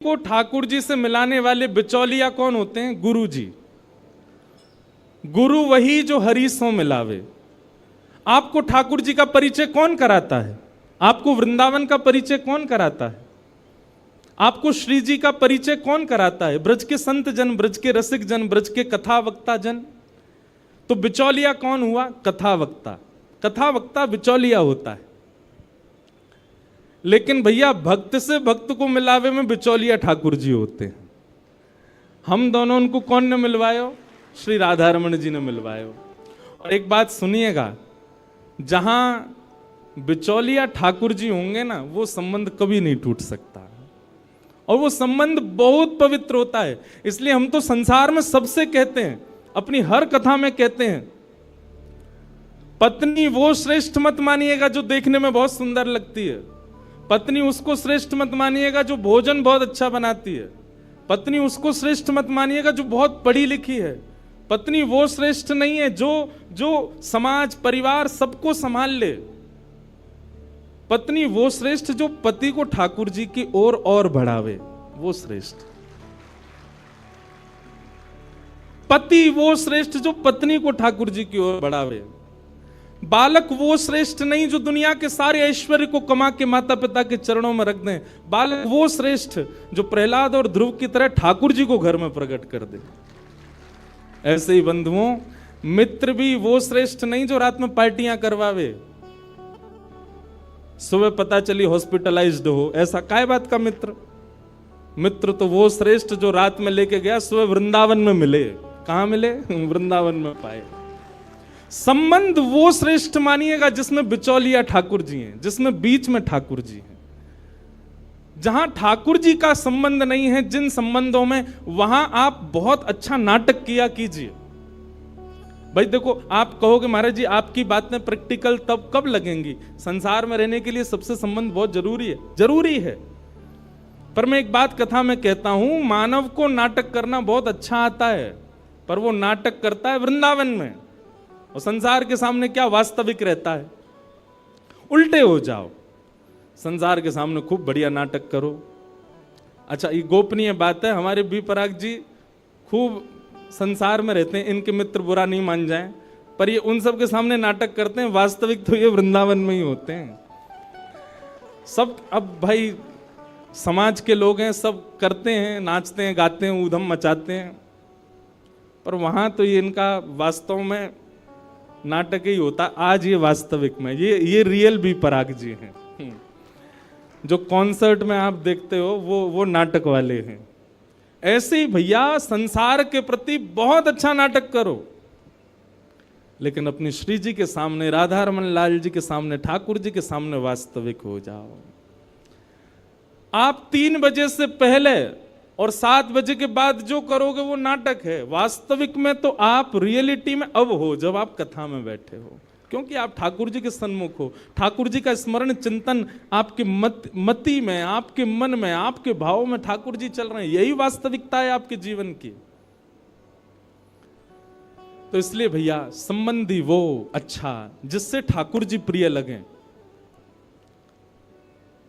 को ठाकुर जी से मिलाने वाले बिचौलिया कौन होते हैं? गुरु जी। गुरु वही जो हरि सो मिलावे। आपको ठाकुर जी का परिचय कौन कराता है? आपको वृंदावन का परिचय कौन कराता है? आपको श्री जी का परिचय कौन कराता है? ब्रज के संत जन, ब्रज के रसिक जन, ब्रज के कथा वक्ता जन। तो बिचौलिया कौन हुआ? कथा वक्ता। कथा वक्ता बिचौलिया होता है। लेकिन भैया भक्त से भक्त को मिलावे में बिचौलिया ठाकुर जी होते हैं। हम दोनों, उनको कौन ने मिलवायो? श्री राधा रमन जी ने मिलवायो। और एक बात सुनिएगा, जहां बिचौलिया ठाकुर जी होंगे ना, वो संबंध कभी नहीं टूट सकता और वो संबंध बहुत पवित्र होता है। इसलिए हम तो संसार में सबसे कहते हैं, अपनी हर कथा में कहते हैं, पत्नी वो श्रेष्ठ मत मानिएगा जो देखने में बहुत सुंदर लगती है। पत्नी उसको श्रेष्ठ मत मानिएगा जो भोजन बहुत अच्छा बनाती है। पत्नी उसको श्रेष्ठ मत मानिएगा जो बहुत पढ़ी लिखी है। पत्नी वो श्रेष्ठ नहीं है जो समाज परिवार सबको संभाल ले। पत्नी वो श्रेष्ठ जो पति को ठाकुर जी की ओर और बढ़ावे, वो श्रेष्ठ। पति वो श्रेष्ठ जो पत्नी को ठाकुर जी की ओर बढ़ावे। बालक वो श्रेष्ठ नहीं जो दुनिया के सारे ऐश्वर्य को कमा के माता पिता के चरणों में रख दें। बालक वो श्रेष्ठ जो प्रहलाद और ध्रुव की तरह ठाकुर जी को घर में प्रकट कर दे। ऐसे ही बंधुओं, मित्र भी वो श्रेष्ठ नहीं जो रात में पार्टियां करवावे, सुबह पता चली हॉस्पिटलाइज्ड हो। ऐसा काय बात का मित्र? मित्र तो वो श्रेष्ठ जो रात में लेके गया, सुबह वृंदावन में मिले। कहां मिले? वृंदावन में पाए। संबंध वो श्रेष्ठ मानिएगा जिसमें बिचौलिया ठाकुर जी हैं, जिसमें बीच में ठाकुर जी हैं। जहां ठाकुर जी का संबंध नहीं है, जिन संबंधों में, वहां आप बहुत अच्छा नाटक किया कीजिए। भाई देखो, आप कहोगे महाराज जी आपकी बातें प्रैक्टिकल तब कब लगेंगी? संसार में रहने के लिए सबसे संबंध बहुत जरूरी है। जरूरी है, पर मैं एक बात कथा में कहता हूं, मानव को नाटक करना बहुत अच्छा आता है, पर वो नाटक करता है वृंदावन में, और संसार के सामने क्या वास्तविक रहता है। उल्टे हो जाओ, संसार के सामने खूब बढ़िया नाटक करो। अच्छा, ये गोपनीय बात है, हमारे बी पराग जी खूब संसार में रहते हैं, इनके मित्र बुरा नहीं मान जाएं, पर ये उन सब के सामने नाटक करते हैं, वास्तविक तो ये वृंदावन में ही होते हैं सब। अब भाई समाज के लोग हैं, सब करते हैं, नाचते हैं, गाते हैं, ऊधम मचाते हैं, पर वहां तो ये इनका वास्तव में नाटक ही होता। आज ये वास्तविक में ये रियल बी पराग जी हैं। जो कॉन्सर्ट में आप देखते हो वो नाटक वाले हैं। ऐसे ही भैया संसार के प्रति बहुत अच्छा नाटक करो, लेकिन अपनी श्री जी के सामने, राधा रमन लाल जी के सामने, ठाकुर जी के सामने वास्तविक हो जाओ। आप 3 बजे से पहले और 7 बजे के बाद जो करोगे वो नाटक है। वास्तविक में तो आप रियलिटी में अब हो, जब आप कथा में बैठे हो, क्योंकि आप ठाकुर जी के सन्मुख हो। ठाकुर जी का स्मरण चिंतन आपके मति में, आपके मन में, आपके भाव में ठाकुर जी चल रहे हैं। यही वास्तविकता है आपके जीवन की। तो इसलिए भैया संबंधी वो अच्छा जिससे ठाकुर जी प्रिय लगे।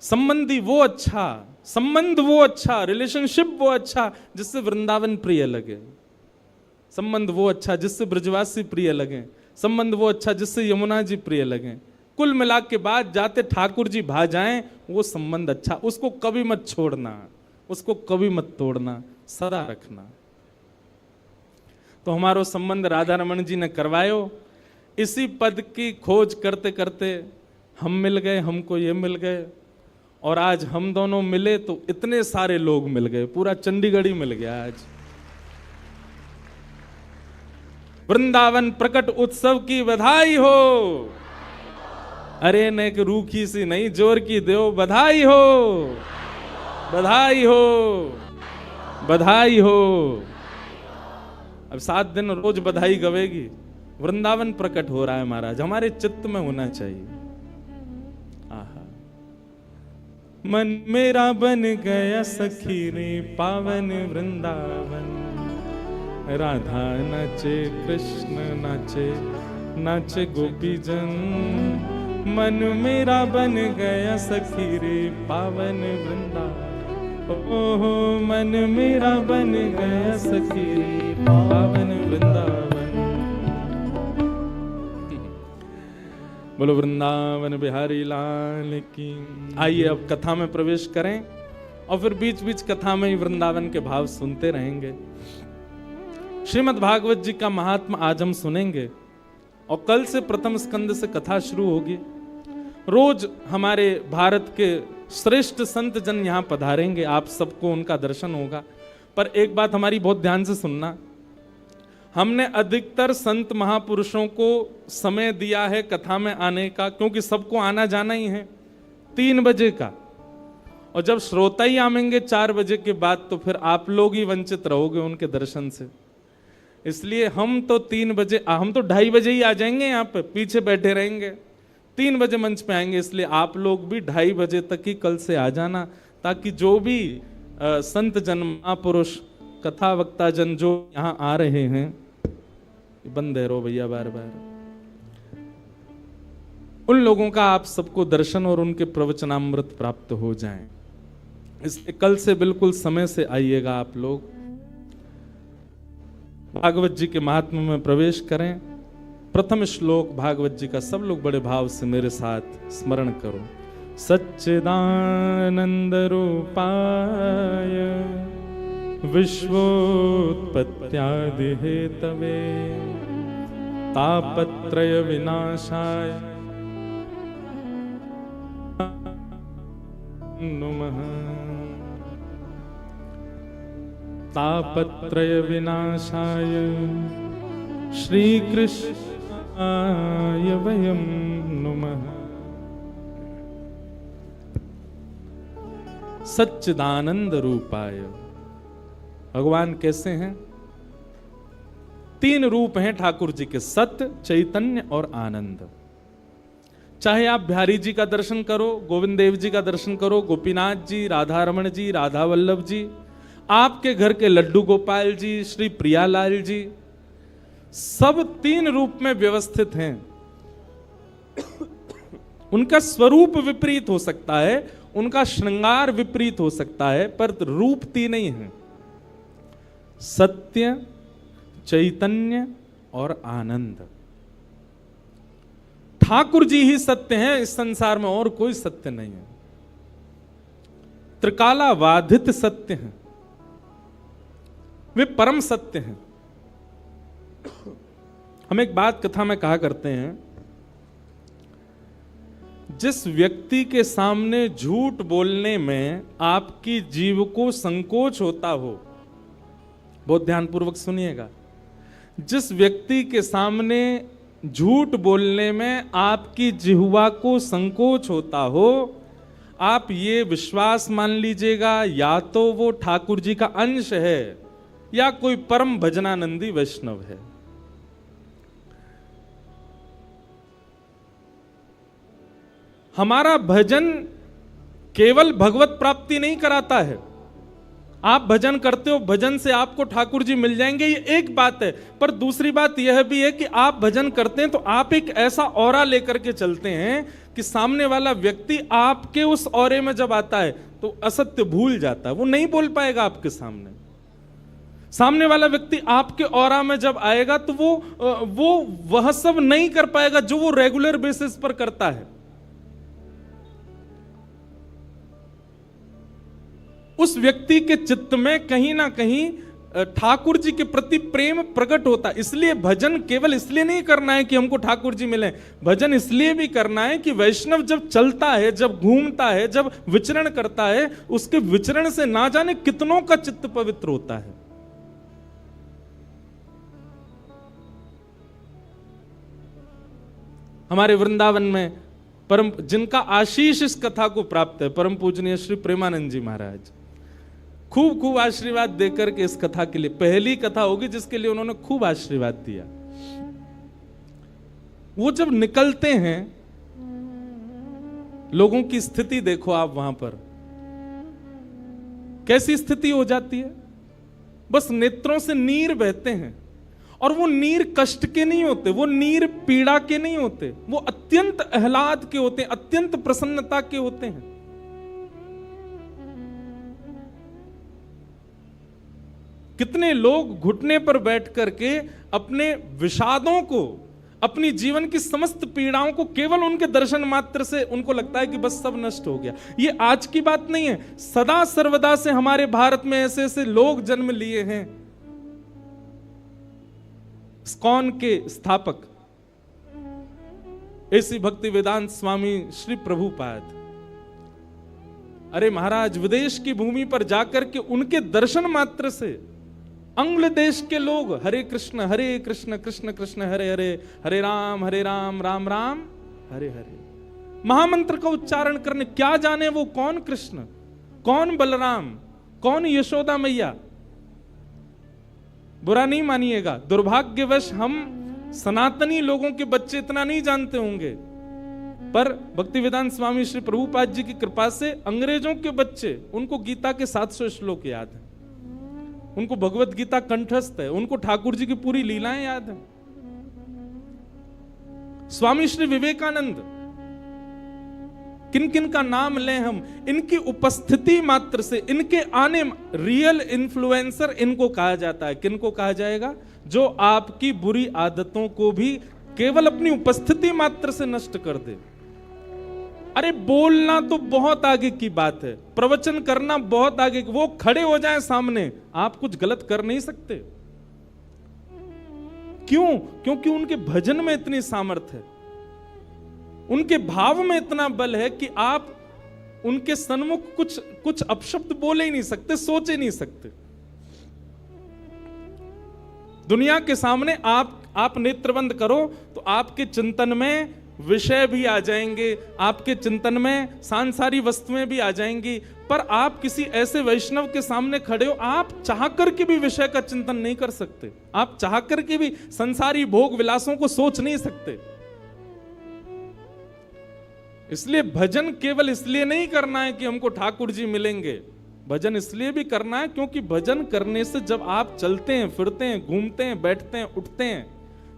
संबंधी वो अच्छा, संबंध वो अच्छा, रिलेशनशिप वो अच्छा जिससे वृंदावन प्रिय लगे। संबंध वो अच्छा जिससे ब्रजवासी प्रिय लगे। संबंध वो अच्छा जिससे यमुना जी प्रिय लगे। कुल मिला के बाद जाते ठाकुर जी भा जाएं, वो संबंध अच्छा। उसको कभी मत छोड़ना, उसको कभी मत तोड़ना, सदा रखना। तो हमारो संबंध राधा रमन जी ने करवायो। इसी पद की खोज करते करते हम मिल गए, हमको ये मिल गए, और आज हम दोनों मिले तो इतने सारे लोग मिल गए, पूरा चंडीगढ़ ही मिल गया आज। वृंदावन प्रकट उत्सव की बधाई हो। अरे नेक रूखी सी नहीं, जोर की देव बधाई हो, बधाई हो, बधाई हो। अब 7 दिन रोज बधाई गवेगी। वृंदावन प्रकट हो रहा है महाराज, हमारे चित्त में होना चाहिए। आहा, मन मेरा बन गया सखी रे पावन वृंदावन। राधा नाचे, कृष्ण नाचे, नाचे गोपीजन। मन मेरा बन गया सखी रे पावन वृंदावन। ओहो मन मेरा बन गया सखी पावन वृंदावन। बोलो वृंदावन बिहारी लाल की। आइए अब कथा में प्रवेश करें और फिर बीच बीच कथा में ही वृंदावन के भाव सुनते रहेंगे। श्रीमद् भागवत जी का महात्मा आज हम सुनेंगे और कल से प्रथम स्कंद से कथा शुरू होगी। रोज हमारे भारत के श्रेष्ठ संत जन यहाँ पधारेंगे, आप सबको उनका दर्शन होगा। पर एक बात हमारी बहुत ध्यान से सुनना, हमने अधिकतर संत महापुरुषों को समय दिया है कथा में आने का, क्योंकि सबको आना जाना ही है 3 बजे का, और जब श्रोता ही आएंगे 4 बजे के बाद तो फिर आप लोग ही वंचित रहोगे उनके दर्शन से। इसलिए हम तो 3 बजे, हम तो 2:30 बजे ही आ जाएंगे, यहाँ पे पीछे बैठे रहेंगे, 3 बजे मंच पे आएंगे। इसलिए आप लोग भी 2:30 बजे तक ही कल से आ जाना, ताकि जो भी संत जन महापुरुष कथा वक्ता जन जो यहाँ आ रहे हैं, बंद है रो भैया बार बार, उन लोगों का आप सबको दर्शन और उनके प्रवचनामृत प्राप्त हो जाएं। इसलिए कल से बिल्कुल समय से आइएगा आप लोग। भागवत जी के महात्म्य में प्रवेश करें। प्रथम श्लोक भागवत जी का सब लोग बड़े भाव से मेरे साथ स्मरण करो। सच्चिदानंद रूपाय विश्वोत्पत्त्यादि हेतवे तापत्रय विनाशाय नमः। तापत्रय विनाशाय श्री कृष्णाय वयं नमः। सच्चिदानंद रूपाय, भगवान कैसे हैं? 3 रूप हैं ठाकुर जी के, सत्य, चैतन्य और आनंद। चाहे आप बिहारी जी का दर्शन करो, गोविंद देव जी का दर्शन करो, गोपीनाथ जी, राधा रमण जी, राधा वल्लभ जी, आपके घर के लड्डू गोपाल जी, श्री प्रियालाल जी, सब 3 रूप में व्यवस्थित हैं। उनका स्वरूप विपरीत हो सकता है, उनका श्रृंगार विपरीत हो सकता है, पर रूप 3 ही है, सत्य, चैतन्य और आनंद। ठाकुर जी ही सत्य हैं, इस संसार में और कोई सत्य नहीं है। त्रिकालावाधित सत्य हैं, वे परम सत्य हैं। हम एक बात कथा में कहा करते हैं, जिस व्यक्ति के सामने झूठ बोलने में आपकी जीव को संकोच होता हो, बहुत ध्यानपूर्वक सुनिएगा, जिस व्यक्ति के सामने झूठ बोलने में आपकी जिह्वा को संकोच होता हो, आप ये विश्वास मान लीजिएगा, या तो वो ठाकुर जी का अंश है या कोई परम भजनानंदी वैष्णव है। हमारा भजन केवल भगवत प्राप्ति नहीं कराता है। आप भजन करते हो, भजन से आपको ठाकुर जी मिल जाएंगे, ये एक बात है, पर दूसरी बात यह भी है कि आप भजन करते हैं तो आप एक ऐसा ऑरा लेकर के चलते हैं कि सामने वाला व्यक्ति आपके उस ऑरे में जब आता है तो असत्य भूल जाता है, वो नहीं बोल पाएगा आपके सामने। सामने वाला व्यक्ति आपके ऑरा में जब आएगा तो वो वह सब नहीं कर पाएगा जो वो रेगुलर बेसिस पर करता है। उस व्यक्ति के चित्त में कहीं ना कहीं ठाकुर जी के प्रति प्रेम प्रकट होता है। इसलिए भजन केवल इसलिए नहीं करना है कि हमको ठाकुर जी मिले, भजन इसलिए भी करना है कि वैष्णव जब चलता है, जब घूमता है, जब विचरण करता है, उसके विचरण से ना जाने कितनों का चित्त पवित्र होता है। हमारे वृंदावन में परम जिनका आशीष इस कथा को प्राप्त है, परम पूजनीय श्री प्रेमानंद जी महाराज खूब खूब आशीर्वाद देकर के इस कथा के लिए, पहली कथा होगी जिसके लिए उन्होंने खूब आशीर्वाद दिया। वो जब निकलते हैं, लोगों की स्थिति देखो आप वहां पर, कैसी स्थिति हो जाती है। बस नेत्रों से नीर बहते हैं, और वो नीर कष्ट के नहीं होते, वो नीर पीड़ा के नहीं होते, वो अत्यंत आह्लाद के होते हैं, अत्यंत प्रसन्नता के होते हैं। कितने लोग घुटने पर बैठ करके अपने विषादों को, अपनी जीवन की समस्त पीड़ाओं को केवल उनके दर्शन मात्र से उनको लगता है कि बस सब नष्ट हो गया। ये आज की बात नहीं है, सदा सर्वदा से हमारे भारत में ऐसे ऐसे लोग जन्म लिए हैं। इस्कॉन के स्थापक ऐसी भक्ति वेदांत स्वामी श्री प्रभुपाद, अरे महाराज, विदेश की भूमि पर जाकर के उनके दर्शन मात्र से अंग्ल देश के लोग हरे कृष्ण कृष्ण कृष्ण हरे हरे, हरे राम राम राम हरे हरे महामंत्र का उच्चारण करने, क्या जाने वो कौन कृष्ण, कौन बलराम, कौन यशोदा मैया। बुरा नहीं मानिएगा, दुर्भाग्यवश हम सनातनी लोगों के बच्चे इतना नहीं जानते होंगे, पर भक्ति वेदांत स्वामी श्री प्रभुपाद जी की कृपा से अंग्रेजों के बच्चे, उनको गीता के 700 श्लोक याद है, उनको भगवत गीता कंठस्थ है, उनको ठाकुर जी की पूरी लीलाएं याद है। स्वामी श्री विवेकानंद, किन किन का नाम लें हम, इनकी उपस्थिति मात्र से, इनके आने, रियल इन्फ्लुएंसर इनको कहा जाता है। किनको कहा जाएगा? जो आपकी बुरी आदतों को भी केवल अपनी उपस्थिति मात्र से नष्ट कर दे। अरे बोलना तो बहुत आगे की बात है, प्रवचन करना बहुत आगे, वो खड़े हो जाएं सामने, आप कुछ गलत कर नहीं सकते। क्यों? क्योंकि उनके भजन में इतनी सामर्थ्य है, उनके भाव में इतना बल है कि आप उनके सन्मुख कुछ अपशब्द बोले ही नहीं सकते, सोच ही नहीं सकते। दुनिया के सामने आप नेत्र बंद करो तो आपके चिंतन में विषय भी आ जाएंगे, आपके चिंतन में सांसारिक वस्तुएं भी आ जाएंगी, पर आप किसी ऐसे वैष्णव के सामने खड़े हो, आप चाह करके भी विषय का चिंतन नहीं कर सकते, आप चाह करके भी संसारी भोग विलासों को सोच नहीं सकते। इसलिए भजन केवल इसलिए नहीं करना है कि हमको ठाकुर जी मिलेंगे, भजन इसलिए भी करना है क्योंकि भजन करने से जब आप चलते हैं, फिरते हैं, घूमते हैं, बैठते हैं, उठते हैं,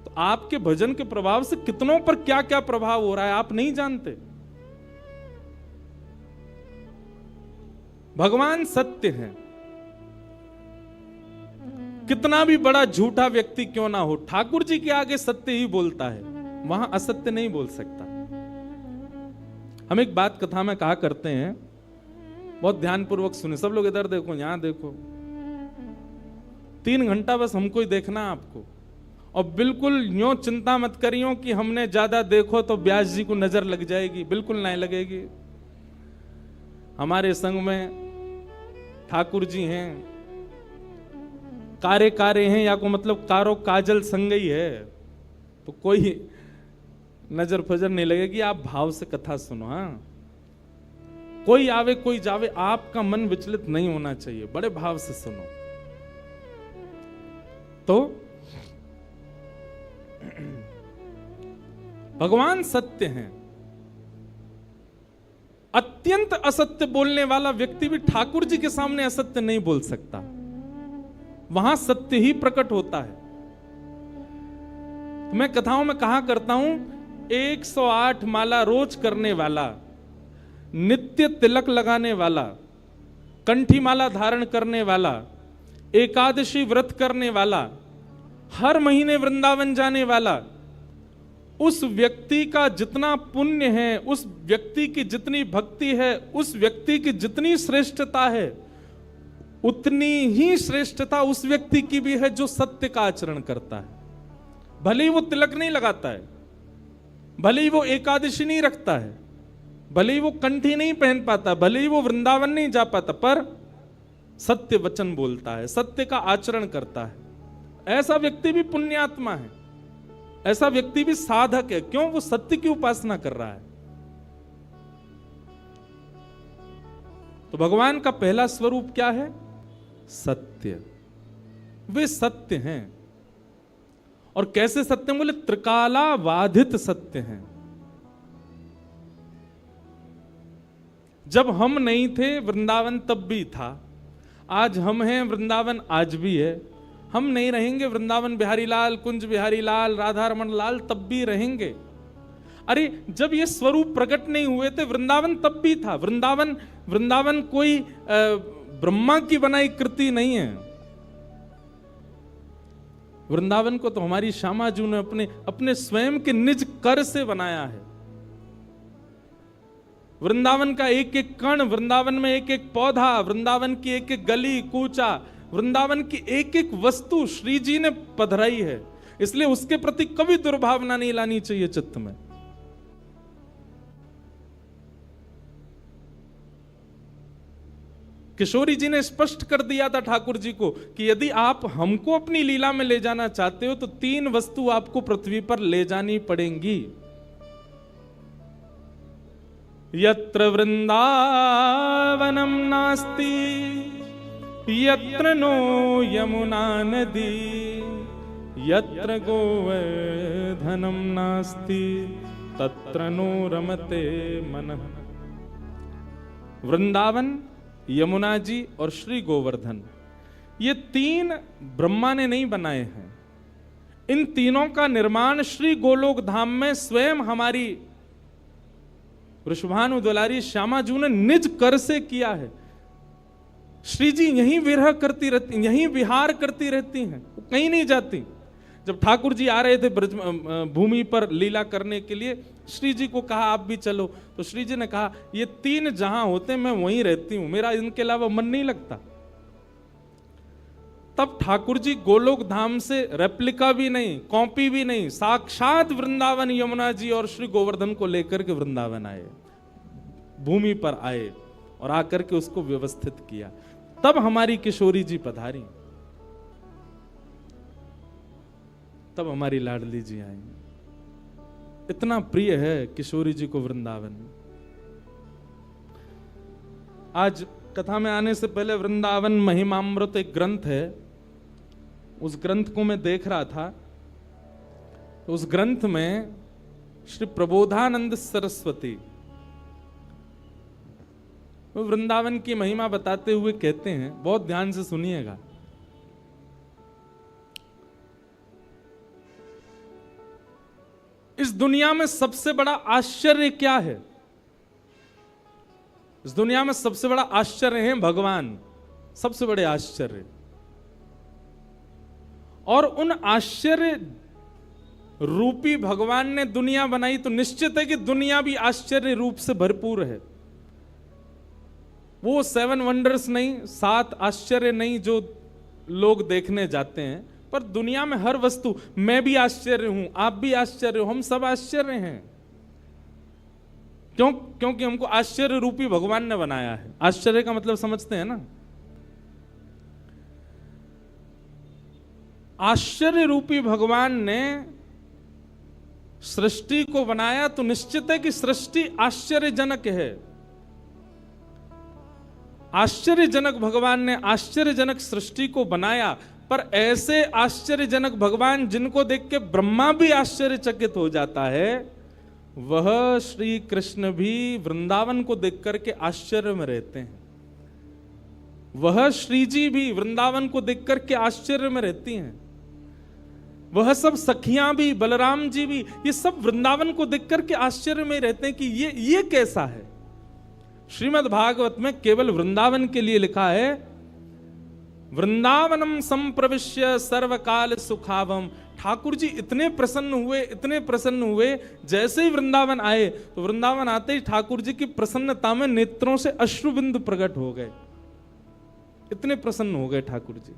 तो आपके भजन के प्रभाव से कितनों पर क्या क्या प्रभाव हो रहा है आप नहीं जानते। भगवान सत्य है, कितना भी बड़ा झूठा व्यक्ति क्यों ना हो, ठाकुर जी के आगे सत्य ही बोलता है, वहां असत्य नहीं बोल सकता। हम एक बात कथा में कहा करते हैं, बहुत ध्यानपूर्वक सुने सब लोग, इधर देखो, यहां देखो, 3 घंटा बस हमको ही देखना आपको, और बिल्कुल यूं चिंता मत करियो कि हमने ज्यादा देखो तो व्यास जी को नजर लग जाएगी, बिल्कुल नहीं लगेगी। हमारे संग में ठाकुर जी हैं, कारे हैं, या को मतलब कारो काजल संग ही है, तो कोई नजर फजर नहीं लगेगी। आप भाव से कथा सुनो। हाँ, कोई आवे कोई जावे, आपका मन विचलित नहीं होना चाहिए, बड़े भाव से सुनो। तो भगवान सत्य हैं, अत्यंत असत्य बोलने वाला व्यक्ति भी ठाकुर जी के सामने असत्य नहीं बोल सकता, वहां सत्य ही प्रकट होता है। तो मैं कथाओं में कहा करता हूं, 108 माला रोज करने वाला, नित्य तिलक लगाने वाला, कंठी माला धारण करने वाला, एकादशी व्रत करने वाला, हर महीने वृंदावन जाने वाला, उस व्यक्ति का जितना पुण्य है, उस व्यक्ति की जितनी भक्ति है, उस व्यक्ति की जितनी श्रेष्ठता है, उतनी ही श्रेष्ठता उस व्यक्ति की भी है जो सत्य का आचरण करता है। भले ही वो तिलक नहीं लगाता है, भले ही वो एकादशी नहीं रखता है, भले ही वो कंठी नहीं पहन पाता, भले ही वो वृंदावन नहीं जा पाता, पर सत्य वचन बोलता है, सत्य का आचरण करता है, ऐसा व्यक्ति भी पुण्यात्मा है, ऐसा व्यक्ति भी साधक है। क्यों? वो सत्य की उपासना कर रहा है। तो भगवान का पहला स्वरूप क्या है? सत्य। वे सत्य हैं। और कैसे सत्य हैं? बोले त्रिकालाबाधित सत्य हैं। जब हम नहीं थे वृंदावन तब भी था, आज हम हैं वृंदावन आज भी है, हम नहीं रहेंगे वृंदावन बिहारी लाल, कुंज बिहारी लाल, राधा रमन लाल तब भी रहेंगे। अरे जब ये स्वरूप प्रकट नहीं हुए थे वृंदावन तब भी था। वृंदावन कोई ब्रह्मा की बनाई कृति नहीं है, वृंदावन को तो हमारी श्यामा जी ने अपने अपने स्वयं के निज कर से बनाया है। वृंदावन का एक एक कण, वृंदावन में एक एक पौधा, वृंदावन की एक एक गली कूचा, वृंदावन की एक एक वस्तु श्री जी ने पधराई है। इसलिए उसके प्रति कभी दुर्भावना नहीं लानी चाहिए चित्त में। किशोरी जी ने स्पष्ट कर दिया था ठाकुर जी को कि यदि आप हमको अपनी लीला में ले जाना चाहते हो तो 3 वस्तु आपको पृथ्वी पर ले जानी पड़ेंगी। यत्र वृंदावनम नास्ति यत्र नो यमुना नदी यत्र गोवर्धनम नास्ति तत्र नो रमते मनः। वृंदावन, यमुना जी और श्री गोवर्धन, ये 3 ब्रह्मा ने नहीं बनाए हैं। इन तीनों का निर्माण श्री गोलोक धाम में स्वयं हमारी वृषभानु दुलारी श्यामा जी ने निज कर से किया है। श्री जी यहीं विरह करती रहती, यहीं विहार करती रहती हैं, वो कहीं नहीं जाती। जब ठाकुर जी आ रहे थे ब्रज भूमि पर लीला करने के लिए, श्री जी को कहा आप भी चलो, तो श्री जी ने कहा ये 3 जहां होते मैं वहीं रहती हूं, मेरा इनके अलावा मन नहीं लगता। तब ठाकुर जी गोलोक धाम से रेप्लिका भी नहीं, कॉपी भी नहीं, साक्षात वृंदावन यमुना जी और श्री गोवर्धन को लेकर के वृंदावन आए, भूमि पर आए और आकर के उसको व्यवस्थित किया। तब हमारी किशोरी जी पधारी, तब हमारी लाडली जी आई। इतना प्रिय है किशोरी जी को वृंदावन। आज कथा में आने से पहले वृंदावन महिमामृत एक ग्रंथ है, उस ग्रंथ को मैं देख रहा था। तो उस ग्रंथ में श्री प्रबोधानंद सरस्वती वो वृंदावन की महिमा बताते हुए कहते हैं, बहुत ध्यान से सुनिएगा। इस दुनिया में सबसे बड़ा आश्चर्य क्या है? इस दुनिया में सबसे बड़ा आश्चर्य है भगवान, सबसे बड़े आश्चर्य। और उन आश्चर्य रूपी भगवान ने दुनिया बनाई तो निश्चित है कि दुनिया भी आश्चर्य रूप से भरपूर है। वो 7 वंडर्स नहीं, 7 आश्चर्य नहीं जो लोग देखने जाते हैं, पर दुनिया में हर वस्तु, मैं भी आश्चर्य हूं, आप भी आश्चर्य हो, हम सब आश्चर्य हैं। क्यों? क्योंकि हमको आश्चर्य रूपी भगवान ने बनाया है। आश्चर्य का मतलब समझते हैं ना? आश्चर्य रूपी भगवान ने सृष्टि को बनाया तो निश्चित है कि सृष्टि आश्चर्यजनक है। आश्चर्यजनक भगवान ने आश्चर्यजनक सृष्टि को बनाया, पर ऐसे आश्चर्यजनक भगवान जिनको देख के ब्रह्मा भी आश्चर्यचकित हो जाता है, वह श्री कृष्ण भी वृंदावन को देख करके आश्चर्य में रहते हैं। वह श्री जी भी वृंदावन को देख करके आश्चर्य में रहती हैं। वह सब सखियां भी, बलराम जी भी, ये सब वृंदावन को देख करके आश्चर्य में रहते हैं कि ये कैसा है। श्रीमद् भागवत में केवल वृंदावन के लिए लिखा है, वृंदावनम संप्रविश्य सर्वकाल सुखावम। ठाकुर जी इतने प्रसन्न हुए, जैसे ही वृंदावन आए तो वृंदावन आते ही ठाकुर जी की प्रसन्नता में नेत्रों से अश्रुबिंदु प्रकट हो गए। इतने प्रसन्न हो गए ठाकुर जी।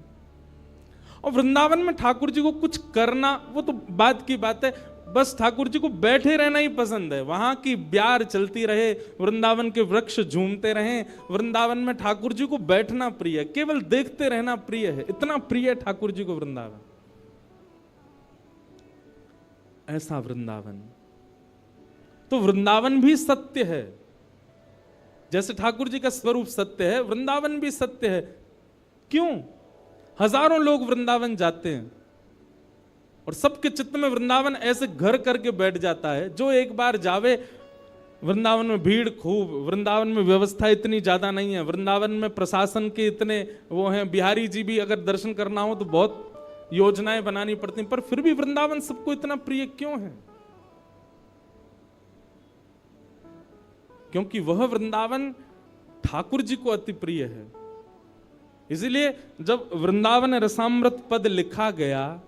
और वृंदावन में ठाकुर जी को कुछ करना, वो तो बात की बात है, बस ठाकुर जी को बैठे रहना ही पसंद है। वहां की ब्यार चलती रहे, वृंदावन के वृक्ष झूमते रहें, वृंदावन में ठाकुर जी को बैठना प्रिय है, केवल देखते रहना प्रिय है। इतना प्रिय है ठाकुर जी को वृंदावन। ऐसा वृंदावन, तो वृंदावन भी सत्य है। जैसे ठाकुर जी का स्वरूप सत्य है, वृंदावन भी सत्य है। क्यों? हजारों लोग वृंदावन जाते हैं और सबके चित्त में वृंदावन ऐसे घर करके बैठ जाता है। जो एक बार जावे, वृंदावन में भीड़ खूब, वृंदावन में व्यवस्था इतनी ज्यादा नहीं है, वृंदावन में प्रशासन के इतने वो हैं, बिहारी जी भी अगर दर्शन करना हो तो बहुत योजनाएं बनानी पड़ती हैं, पर फिर भी वृंदावन सबको इतना प्रिय क्यों है? क्योंकि वह वृंदावन ठाकुर जी को अति प्रिय है। इसीलिए जब वृंदावन रसामृत पद लिखा गया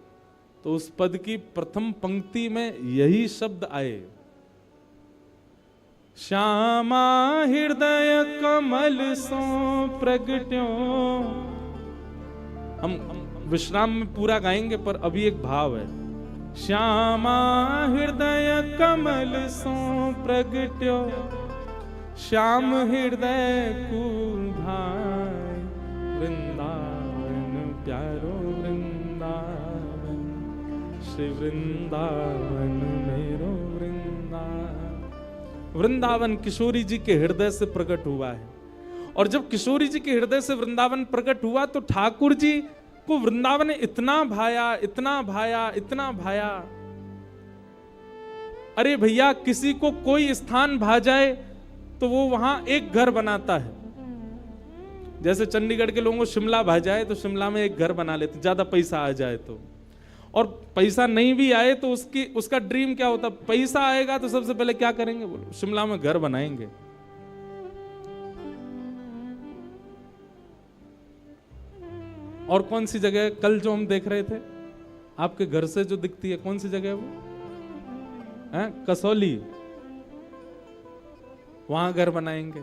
तो उस पद की प्रथम पंक्ति में यही शब्द आए, श्यामा हृदय कमल सो प्रगट्यो। हम विश्राम में पूरा गाएंगे, पर अभी एक भाव है, श्यामा हृदय कमल सो प्रगट्यो, श्याम हृदय को भाई, वृंदावन प्यारो वृंदावन, श्री वृंदावन मेरो वृंदावन। वृंदावन किशोरी जी के हृदय से प्रकट हुआ है, और जब किशोरी जी के हृदय से वृंदावन प्रकट हुआ तो ठाकुर जी को वृंदावन इतना भाया, इतना भाया, इतना भाया। अरे भैया, किसी को कोई स्थान भा जाए तो वो वहां एक घर बनाता है। जैसे चंडीगढ़ के लोगों को शिमला भा जाए तो शिमला में एक घर बना लेते, ज्यादा पैसा आ जाए तो। और पैसा नहीं भी आए तो उसका ड्रीम क्या होता, पैसा आएगा तो सबसे पहले क्या करेंगे, बोलो शिमला में घर बनाएंगे। और कौन सी जगह कल जो हम देख रहे थे, आपके घर से जो दिखती है, कौन सी जगह है वो, कसौली, वहां घर बनाएंगे।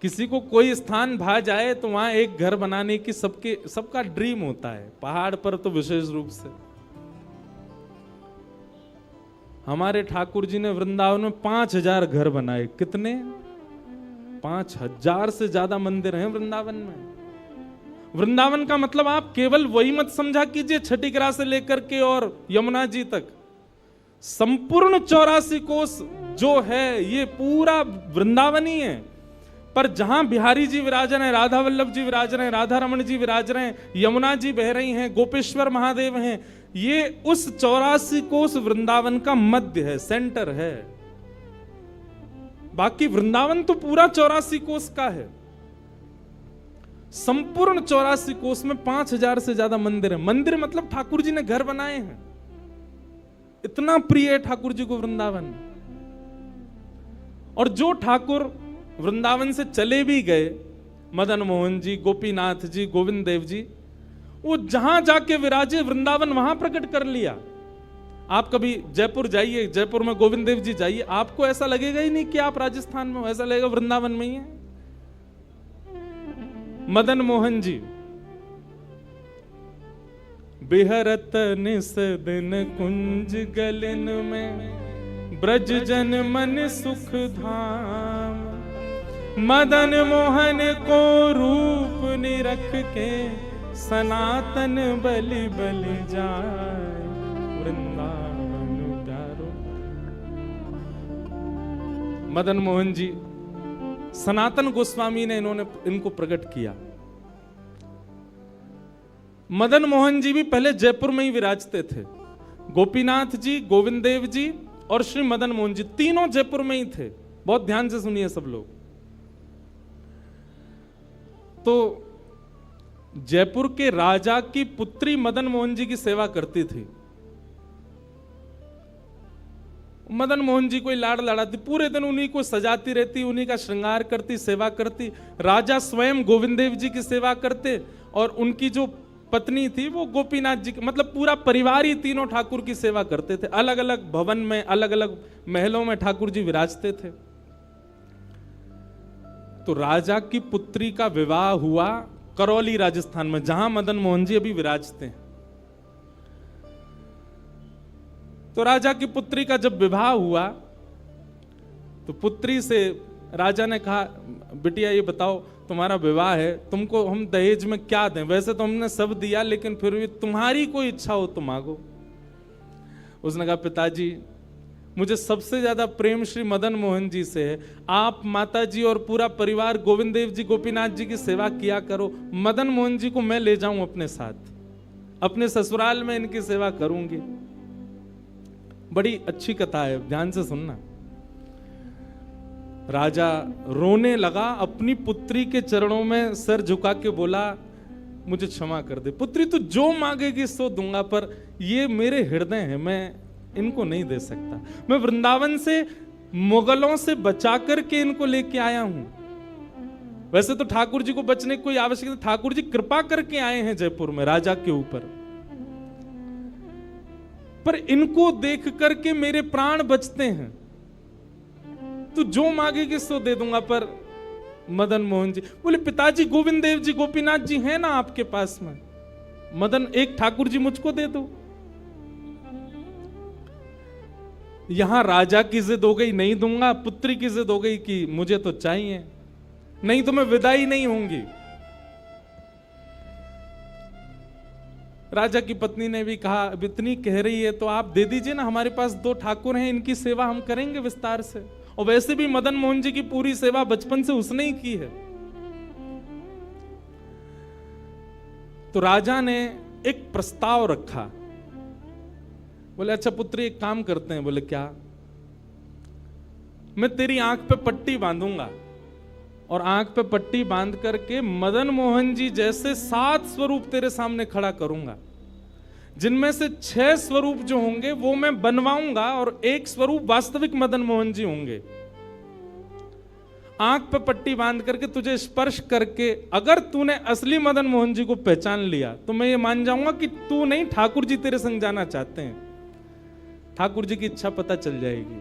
किसी को कोई स्थान भा जाए तो वहां एक घर बनाने की सबका ड्रीम होता है, पहाड़ पर तो विशेष रूप से। हमारे ठाकुर जी ने वृंदावन में 5000 घर बनाए। कितने? 5000 से ज्यादा मंदिर हैं वृंदावन में। वृंदावन का मतलब आप केवल वही मत समझा कीजिए छठी ग्रा से लेकर के और यमुना जी तक, संपूर्ण 84 कोस जो है ये पूरा वृंदावन ही है। पर जहां बिहारी जी विराज रहे हैं, राधा वल्लभ जी विराज रहे हैं, राधा रमण जी विराज रहे हैं, यमुना जी बह रही हैं, गोपेश्वर महादेव हैं, ये उस 84 कोस वृंदावन का मध्य है, सेंटर है। बाकी वृंदावन तो पूरा 84 कोस का है। संपूर्ण 84 कोस में 5000 से ज्यादा मंदिर है। मंदिर मतलब ठाकुर जी ने घर बनाए हैं। इतना प्रिय है ठाकुर जी को वृंदावन। और जो ठाकुर वृंदावन से चले भी गए, मदन मोहन जी, गोपीनाथ जी, गोविंद देव जी, वो जहां जाके विराजे वृंदावन वहां प्रकट कर लिया। आप कभी जयपुर जाइए, जयपुर में गोविंद देव जी जाइए, आपको ऐसा लगेगा ही नहीं कि आप राजस्थान में हो, ऐसा लगेगा वृंदावन में ही है। मदन मोहन जी बिहरत निस दिन कुंज गलिन में, ब्रज जन मन सुख धाम, मदन मोहन को रूप निरख के, सनातन बलि बलि जाए, वृंदावन प्यारो। मदन मोहन जी सनातन गोस्वामी ने इनको प्रकट किया। मदन मोहन जी भी पहले जयपुर में ही विराजते थे। गोपीनाथ जी, गोविंद देव जी और श्री मदन मोहन जी तीनों जयपुर में ही थे। बहुत ध्यान से सुनिए सब लोग। तो जयपुर के राजा की पुत्री मदन मोहन जी की सेवा करती थी। मदन मोहन जी कोई लाड़ लड़ाती, पूरे दिन उन्हीं को सजाती रहती, उन्हीं का श्रृंगार करती, सेवा करती। राजा स्वयं गोविंद देव जी की सेवा करते और उनकी जो पत्नी थी वो गोपीनाथ जी की, मतलब पूरा परिवार ही तीनों ठाकुर की सेवा करते थे। अलग अलग भवन में, अलग अलग महलों में ठाकुर जी विराजते थे। तो राजा की पुत्री का विवाह हुआ करौली राजस्थान में, जहां मदन मोहन जी अभी विराजते हैं। तो राजा की पुत्री का जब विवाह हुआ तो पुत्री से राजा ने कहा, बिटिया ये बताओ तुम्हारा विवाह है, तुमको हम दहेज में क्या दें? वैसे तो हमने सब दिया, लेकिन फिर भी तुम्हारी कोई इच्छा हो तो मांगो। उसने कहा, पिताजी मुझे सबसे ज्यादा प्रेम श्री मदन मोहन जी से है। आप माता जी और पूरा परिवार गोविंद देव जी, गोपीनाथ जी की सेवा किया करो। मदन मोहन जी को मैं ले जाऊं अपने साथ, अपने ससुराल में इनकी सेवा करूंगी। बड़ी अच्छी कथा है, ध्यान से सुनना। राजा रोने लगा, अपनी पुत्री के चरणों में सिर झुका के बोला, मुझे क्षमा कर दे पुत्री, तू जो मांगेगी सो दूंगा, पर ये मेरे हृदय हैं, मैं इनको नहीं दे सकता। मैं वृंदावन से मुगलों से बचा करके इनको लेके आया हूं। वैसे तो ठाकुर जी को बचने की कोई आवश्यकता, ठाकुर जी कृपा करके आए हैं जयपुर में राजा के ऊपर। पर इनको देख करके मेरे प्राण बचते हैं। तू जो मांगेगी सो दे दूंगा। पर मदन मोहन जी बोले, पिताजी गोविंद देव जी गोपीनाथ जी हैं ना आपके पास में, मदन एक ठाकुर जी मुझको दे दो। यहां राजा की जिद हो गई, नहीं दूंगा। पुत्री की जिद हो गई कि मुझे तो चाहिए, नहीं तो मैं विदाई नहीं होंगी। राजा की पत्नी ने भी कहा, अब इतनी कह रही है तो आप दे दीजिए ना, हमारे पास 2 ठाकुर हैं, इनकी सेवा हम करेंगे विस्तार से। और वैसे भी मदन मोहन जी की पूरी सेवा बचपन से उसने ही की है। तो राजा ने एक प्रस्ताव रखा। बोले, अच्छा पुत्री एक काम करते हैं। बोले, क्या? मैं तेरी आंख पे पट्टी बांधूंगा और आंख पे पट्टी बांध करके मदन मोहन जी जैसे 7 स्वरूप तेरे सामने खड़ा करूंगा, जिनमें से 6 स्वरूप जो होंगे वो मैं बनवाऊंगा और 1 स्वरूप वास्तविक मदन मोहन जी होंगे। आंख पे पट्टी बांध करके तुझे स्पर्श करके अगर तूने असली मदन मोहन जी को पहचान लिया तो मैं ये मान जाऊंगा कि तू नहीं, ठाकुर जी तेरे संग जाना चाहते हैं। ठाकुर जी की इच्छा पता चल जाएगी।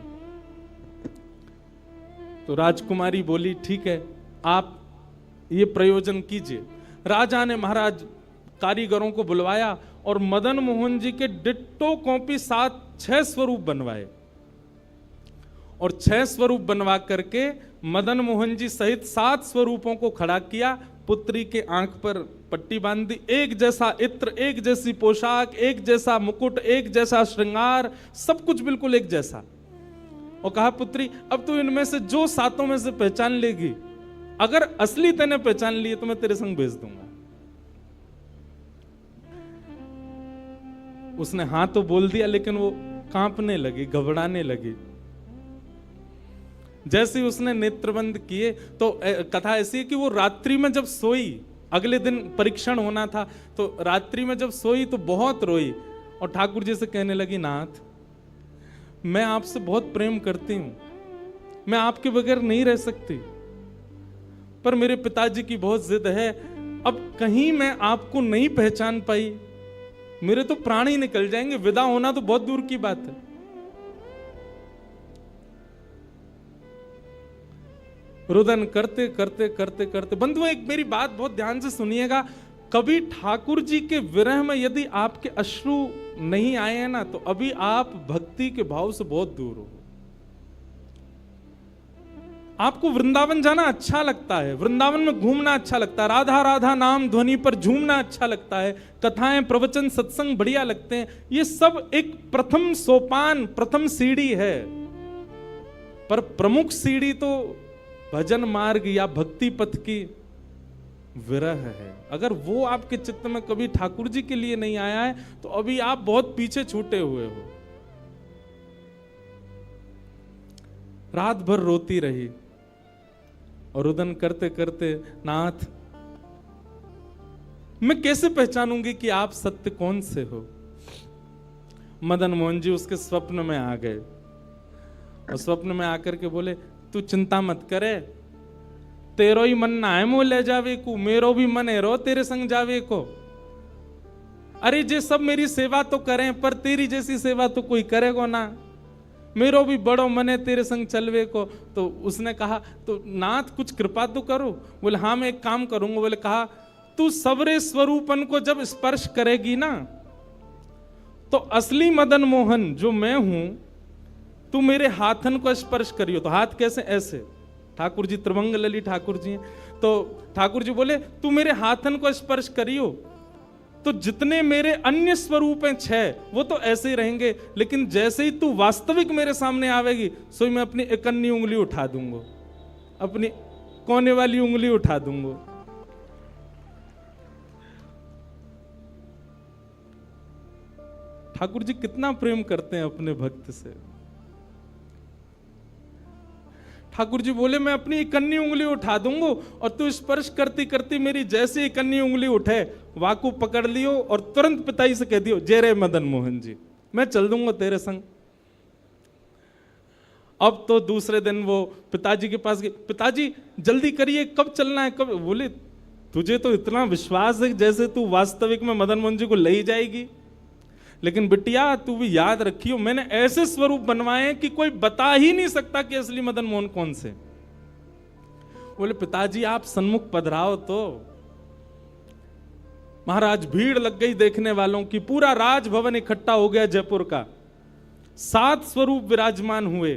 तो राजकुमारी बोली, ठीक है, आप ये प्रयोजन कीजिए। राजा ने महाराज कारीगरों को बुलवाया और मदन मोहन जी के डिट्टो कॉपी 6 स्वरूप बनवाए और 6 स्वरूप बनवा करके मदन मोहन जी सहित 7 स्वरूपों को खड़ा किया। पुत्री के आंख पर पट्टी बांध दी, एक जैसा इत्र, एक जैसी पोशाक, एक जैसा मुकुट, एक जैसा श्रृंगार, सब कुछ बिल्कुल एक जैसा। और कहा, पुत्री अब तू इनमें से जो 7 में से पहचान लेगी, अगर असली तेने पहचान लिए तो मैं तेरे संग भेज दूंगा। उसने हाँ तो बोल दिया, लेकिन वो कांपने लगी, घबराने लगी। जैसे ही उसने नेत्रबंद किए तो कथा ऐसी है कि वो रात्रि में जब सोई, अगले दिन परीक्षण होना था, तो रात्रि में जब सोई तो बहुत रोई और ठाकुर जी से कहने लगी, नाथ मैं आपसे बहुत प्रेम करती हूं, मैं आपके बगैर नहीं रह सकती, पर मेरे पिताजी की बहुत जिद है। अब कहीं मैं आपको नहीं पहचान पाई, मेरे तो प्राण ही निकल जाएंगे, विदा होना तो बहुत दूर की बात है। रुदन करते करते करते करते, बंधुओं एक मेरी बात बहुत ध्यान से सुनिएगा, कभी ठाकुर जी के विरह में यदि आपके अश्रु नहीं आए हैं ना, तो अभी आप भक्ति के भाव से बहुत दूर हो। आपको वृंदावन जाना अच्छा लगता है, वृंदावन में घूमना अच्छा लगता है, राधा राधा नाम ध्वनि पर झूमना अच्छा लगता है, कथाएं प्रवचन सत्संग बढ़िया लगते हैं, ये सब एक प्रथम सोपान, प्रथम सीढ़ी है। पर प्रमुख सीढ़ी तो भजन मार्ग या भक्ति पथ की विरह है। अगर वो आपके चित्त में कभी ठाकुर जी के लिए नहीं आया है तो अभी आप बहुत पीछे छूटे हुए हो। रात भर रोती रही और रुदन करते करते, नाथ मैं कैसे पहचानूंगी कि आप सत्य कौन से हो। मदन मोहन जी उसके स्वप्न में आ गए और स्वप्न में आकर के बोले, तू चिंता मत करे, तेरो ही मन ना है मुंह ले जावे को, मेरो भी मन है रो तेरे संग जावे को। अरे जे सब मेरी सेवा तो करें, पर तेरी जैसी सेवा तो कोई करेगा ना, मेरो भी बड़ो मन है तेरे संग चलवे को। तो उसने कहा, तो नाथ कुछ कृपा तो करो। बोले, हाँ मैं एक काम करूंगा। बोले, कहा, तू सबरे स्वरूपन को जब स्पर्श करेगी ना, तो असली मदन मोहन जो मैं हूं, तू मेरे हाथन को स्पर्श करियो। तो हाथ कैसे? ऐसे। ठाकुर जी त्रिभंग लली ठाकुर जी हैं, तो ठाकुर जी बोले, तू मेरे हाथन को स्पर्श करियो, तो जितने मेरे अन्य स्वरूप हैं 6 वो तो ऐसे ही रहेंगे, लेकिन जैसे ही तू वास्तविक मेरे सामने आवेगी, सो मैं अपनी इकन्नी उंगली उठा दूंगा, अपनी कोने वाली उंगली उठा दूंगा। ठाकुर जी कितना प्रेम करते हैं अपने भक्त से। ठाकुर जी बोले, मैं अपनी इकन्नी उंगली उठा दूंगा और तू स्पर्श करती करती मेरी जैसे इकन्नी उंगली उठे, वाकू पकड़ लियो और तुरंत पिताजी से कह दियो, जय रे मदन मोहन जी, मैं चल दूंगा तेरे संग। अब तो दूसरे दिन वो पिताजी के पास गए, पिताजी जल्दी करिए, कब चलना है, कब? बोले, तुझे तो इतना विश्वास है जैसे तू वास्तविक में मदन मोहन जी को ले ही जाएगी। लेकिन बिटिया तू भी याद रखियो, मैंने ऐसे स्वरूप बनवाए हैं कि कोई बता ही नहीं सकता कि असली मदन मोहन कौन से। बोले पिताजी आप सन्मुख पधराओ तो। महाराज भीड़ लग गई देखने वालों की, पूरा राजभवन इकट्ठा हो गया जयपुर का। 7 स्वरूप विराजमान हुए।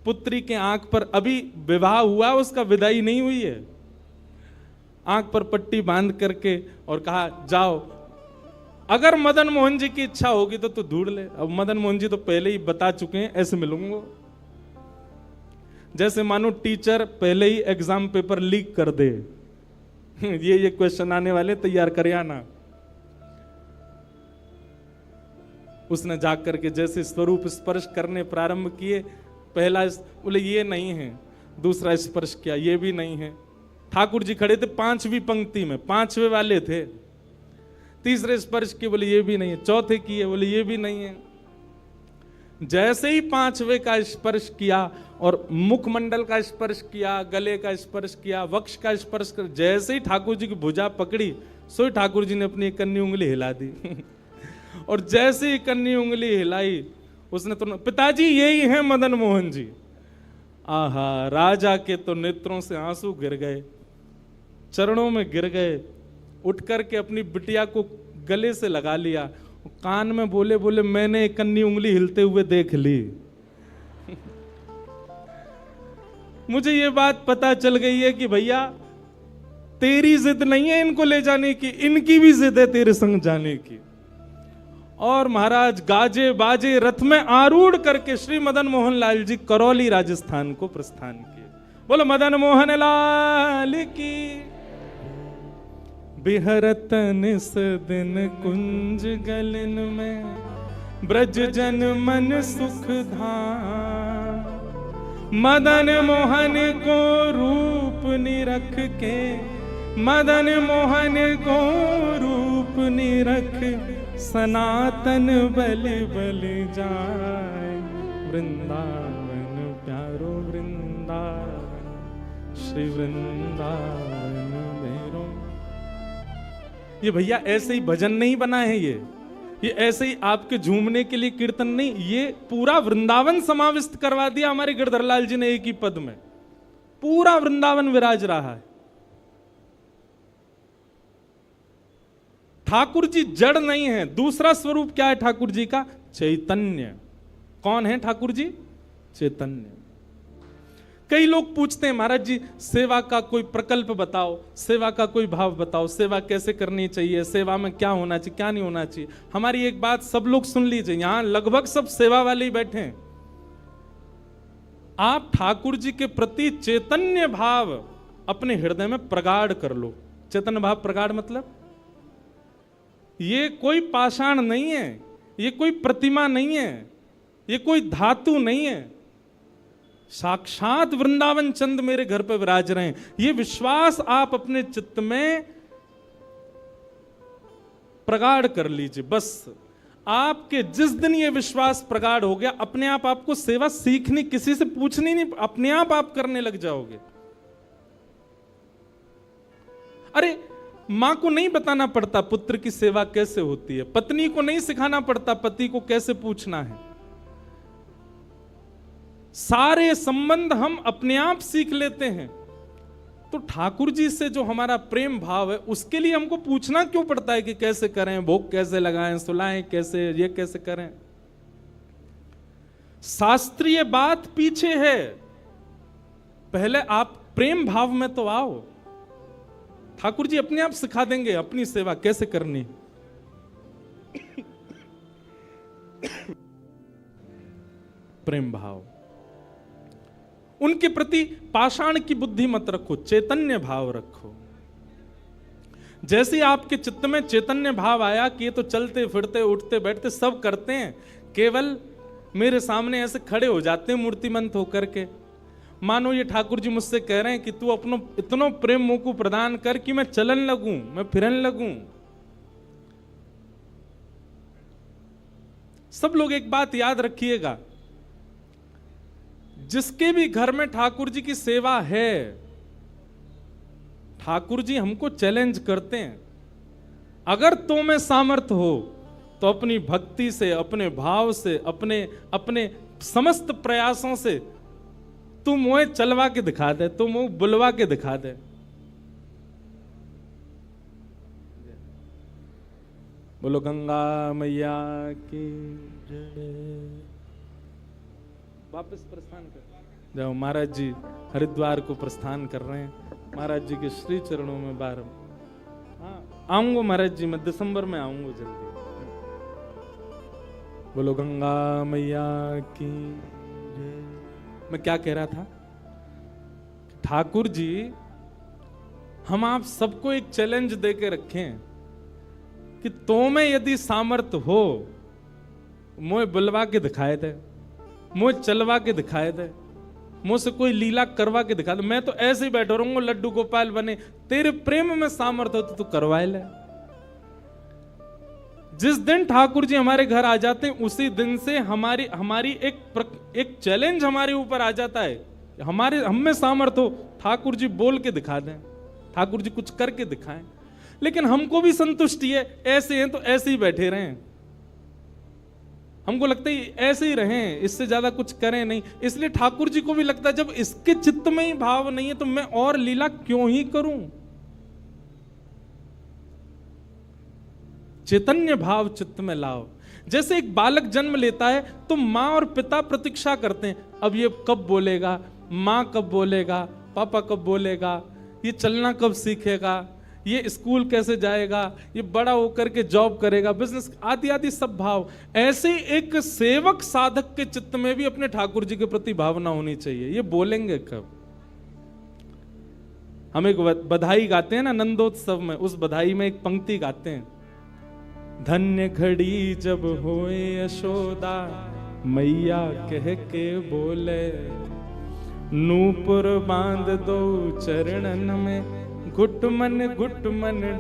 पुत्री के आंख पर, अभी विवाह हुआ, उसका विदाई नहीं हुई है, आंख पर पट्टी बांध करके और कहा जाओ, अगर मदन मोहन जी की इच्छा होगी तो तू ढूंढ ले। अब मदन मोहन जी तो पहले ही बता चुके हैं, ऐसे मिलूंगा। जैसे मानो टीचर पहले ही एग्जाम पेपर लीक कर दे, ये क्वेश्चन आने वाले, तैयार कर आना। उसने जाकर के जैसे स्वरूप स्पर्श करने प्रारंभ किए, पहला बोले ये नहीं है, दूसरा स्पर्श किया, ये भी नहीं है। ठाकुर जी खड़े थे 5वीं पंक्ति में, 5वें वाले थे। तीसरे स्पर्श किए, बोले ये भी नहीं है। चौथे किए, बोले ये भी नहीं है। जैसे ही 5वें का स्पर्श किया और मुखमंडल का स्पर्श किया, गले का स्पर्श किया, वक्ष का स्पर्श कर, जैसे ही ठाकुर जी की भुजा पकड़ी, सो ठाकुर जी ने अपनी कन्नी उंगली हिला दी। और जैसे ही कन्नी उंगली हिलाई, उसने तो, पिताजी यही है मदन मोहन जी। आहा, राजा के तो नेत्रों से आंसू गिर गए, चरणों में गिर गए, उठ करके अपनी बिटिया को गले से लगा लिया, कान में बोले बोले मैंने कन्नी उंगली हिलते हुए देख ली। मुझे ये बात पता चल गई है कि भैया तेरी जिद नहीं है इनको ले जाने की, इनकी भी जिद है तेरे संग जाने की। और महाराज गाजे बाजे रथ में आरूढ़ करके श्री मदन मोहन लाल जी करौली राजस्थान को प्रस्थान किए। बोलो मदन मोहन लाल की। बिहरत निस दिन कुंज गलन में, ब्रज जन मन सुख धाम। मदन मोहन को रूप निरख के, मदन मोहन को रूप निरख, सनातन बल बल जाए। वृंदावन प्यारो वृंदावन, श्री वृंदावन मेरो। ये भैया ऐसे ही भजन नहीं बना है, ये ऐसे ही आपके झूमने के लिए कीर्तन नहीं, ये पूरा वृंदावन समाविष्ट करवा दिया हमारे गिरधरलाल जी ने एक ही पद में। पूरा वृंदावन विराज रहा है। ठाकुर जी जड़ नहीं है। दूसरा स्वरूप क्या है ठाकुर जी का? चैतन्य। कौन है ठाकुर जी? चैतन्य। कई लोग पूछते हैं महाराज जी सेवा का कोई प्रकल्प बताओ, सेवा का कोई भाव बताओ, सेवा कैसे करनी चाहिए, सेवा में क्या होना चाहिए, क्या नहीं होना चाहिए। हमारी एक बात सब लोग सुन लीजिए, यहां लगभग सब सेवा वाले ही बैठे हैं। आप ठाकुर जी के प्रति चैतन्य भाव अपने हृदय में प्रगाढ़ कर लो। चैतन्य भाव प्रगाढ़ मतलब ये कोई पाषाण नहीं है, ये कोई प्रतिमा नहीं है, ये कोई धातु नहीं है, साक्षात वृंदावन चंद मेरे घर पे विराज रहे हैं। ये विश्वास आप अपने चित्त में प्रगाढ़ कर लीजिए। बस आपके जिस दिन ये विश्वास प्रगाढ़ हो गया, अपने आप आपको सेवा सीखनी, किसी से पूछनी नहीं, अपने आप करने लग जाओगे। अरे मां को नहीं बताना पड़ता पुत्र की सेवा कैसे होती है, पत्नी को नहीं सिखाना पड़ता पति को कैसे पूछना है। सारे संबंध हम अपने आप सीख लेते हैं। तो ठाकुर जी से जो हमारा प्रेम भाव है, उसके लिए हमको पूछना क्यों पड़ता है कि कैसे करें, भोग कैसे लगाएं, सुलाएं कैसे, ये कैसे करें। शास्त्रीय बात पीछे है, पहले आप प्रेम भाव में तो आओ। ठाकुर जी अपने आप सिखा देंगे अपनी सेवा कैसे करनी। प्रेम भाव, उनके प्रति पाषाण की बुद्धि मत रखो, चैतन्य भाव रखो। जैसे आपके चित्त में चैतन्य भाव आया कि ये तो चलते फिरते उठते बैठते सब करते हैं, केवल मेरे सामने ऐसे खड़े हो जाते हैं मूर्तिमंत होकर के, मानो ये ठाकुर जी मुझसे कह रहे हैं कि तू अपनो इतनो प्रेम मुंह को प्रदान कर कि मैं चलन लगूं, मैं फिरन लगूं। सब लोग एक बात याद रखिएगा, जिसके भी घर में ठाकुर जी की सेवा है, ठाकुर जी हमको चैलेंज करते हैं, अगर तो में सामर्थ्य हो तो अपनी भक्ति से, अपने भाव से, अपने अपने समस्त प्रयासों से तू मुझे चलवा के दिखा दे, तू मुझे बुलवा के दिखा दे। बोलो गंगा मैया की जय। वापस प्रस्थान कर जाओ। महाराज जी हरिद्वार को प्रस्थान कर रहे हैं। महाराज जी के श्री चरणों में बार आऊंगा महाराज जी, मैं दिसंबर में आऊंगा जल्दी। बोलो गंगा मैया की जय। मैं क्या कह रहा था? ठाकुर जी हम आप सबको एक चैलेंज दे के रखें कि तो में यदि सामर्थ्य हो, मुझे बुलवा के दिखाए दे, मुझे चलवा के दिखाए दे, मुझसे कोई लीला करवा के दिखा दे। मैं तो ऐसे ही बैठा रहूंगा लड्डू गोपाल बने। तेरे प्रेम में सामर्थ्य हो तो तू करवाए ले। जिस दिन ठाकुर जी हमारे घर आ जाते हैं उसी दिन से हमारी एक चैलेंज हमारे ऊपर आ जाता है। हम में सामर्थ्य हो, ठाकुर जी बोल के दिखा दें, ठाकुर जी कुछ करके दिखाएं। लेकिन हमको भी संतुष्टि है, ऐसे हैं तो ऐसे ही बैठे रहें। हमको लगता है ऐसे ही रहें, इससे ज्यादा कुछ करें नहीं। इसलिए ठाकुर जी को भी लगता है जब इसके चित्त में ही भाव नहीं है तो मैं और लीला क्यों ही करूं। चैतन्य भाव चित्त में लाओ। जैसे एक बालक जन्म लेता है तो माँ और पिता प्रतीक्षा करते हैं, अब ये कब बोलेगा, माँ कब बोलेगा, पापा कब बोलेगा, ये चलना कब सीखेगा, ये स्कूल कैसे जाएगा, ये बड़ा होकर के जॉब करेगा, बिजनेस आदि आदि सब भाव। ऐसे एक सेवक साधक के चित्त में भी अपने ठाकुर जी के प्रति भावना होनी चाहिए। ये बोलेंगे कब? हम एक बधाई गाते हैं ना नंदोत्सव में, उस बधाई में एक पंक्ति गाते हैं, धन्य घड़ी जब होए यशोदा मैया कह के बोले, नूपुर बांध दो चरणन में घुट मन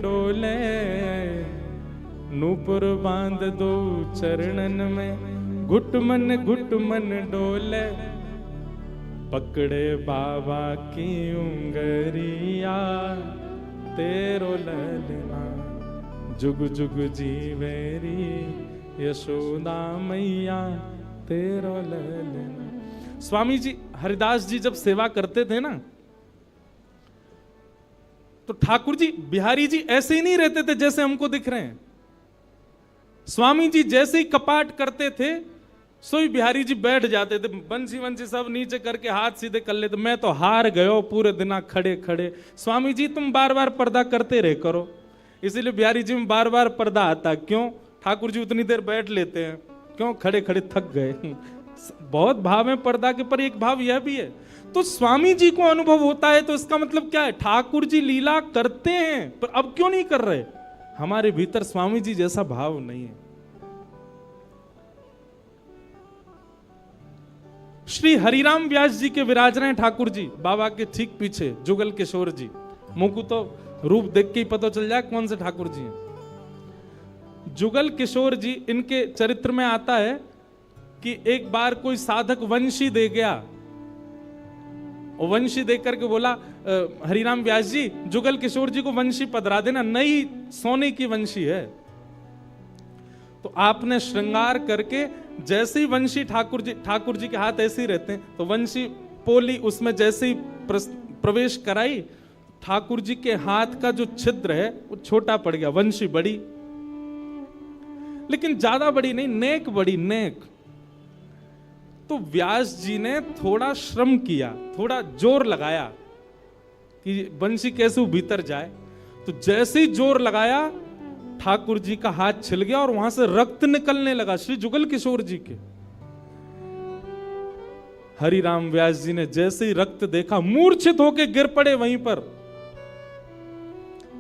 डोले, नूपुर बांध दो चरणन में घुट मन डोले, पकड़े बाबा की उंगरिया तेरो ललना जुग जुग जीवेरी यशोदा मैया तेरो ललना। स्वामी जी हरिदास जी जब सेवा करते थे ना तो ठाकुर जी बिहारी जी ऐसे ही नहीं रहते थे जैसे हमको दिख रहे हैं। स्वामी जी जैसे ही कपाट करते थे सोई बिहारी जी बैठ जाते थे, बंसी वंसी सब नीचे करके हाथ सीधे कर लेते। मैं तो हार गयो पूरे दिन खड़े खड़े। स्वामी जी तुम बार बार पर्दा करते रहे करो। इसीलिए बिहारी जी में बार बार पर्दा आता। क्यों? ठाकुर जी उतनी देर बैठ लेते हैं, क्यों? खड़े खड़े थक गए। बहुत भाव है पर्दा के, पर एक भाव यह भी है। तो स्वामी जी को अनुभव होता है तो इसका मतलब क्या है? ठाकुर जी लीला करते हैं पर अब क्यों नहीं कर रहे? हमारे भीतर स्वामी जी जैसा भाव नहीं है। श्री हरिराम व्यास जी के विराज रहे हैं ठाकुर जी बाबा के ठीक पीछे, जुगल किशोर जी। मुझको तो रूप देख के ही पता चल जाए कौन से ठाकुर जी हैं। जुगल किशोर जी, इनके चरित्र में आता है कि एक बार कोई साधक वंशी दे गया, और वंशी देख करके बोला हरिराम व्यास जी जुगल किशोर जी को वंशी पधरा देना, नई सोने की वंशी है। तो आपने श्रृंगार करके जैसे ही वंशी ठाकुर जी के हाथ ऐसे ही रहते हैं, तो वंशी पोली उसमें जैसे ही प्रवेश कराई, ठाकुर जी के हाथ का जो छिद्र है वो छोटा पड़ गया। वंशी बड़ी, लेकिन ज्यादा बड़ी नहीं, नेक बड़ी, नेक। तो व्यास जी ने थोड़ा श्रम किया, थोड़ा जोर लगाया कि बंशी कैसे भीतर जाए। तो जैसे ही जोर लगाया ठाकुर जी का हाथ छिल गया और वहां से रक्त निकलने लगा श्री जुगल किशोर जी के। हरिराम व्यास जी ने जैसे ही रक्त देखा मूर्छित होकर गिर पड़े वहीं पर।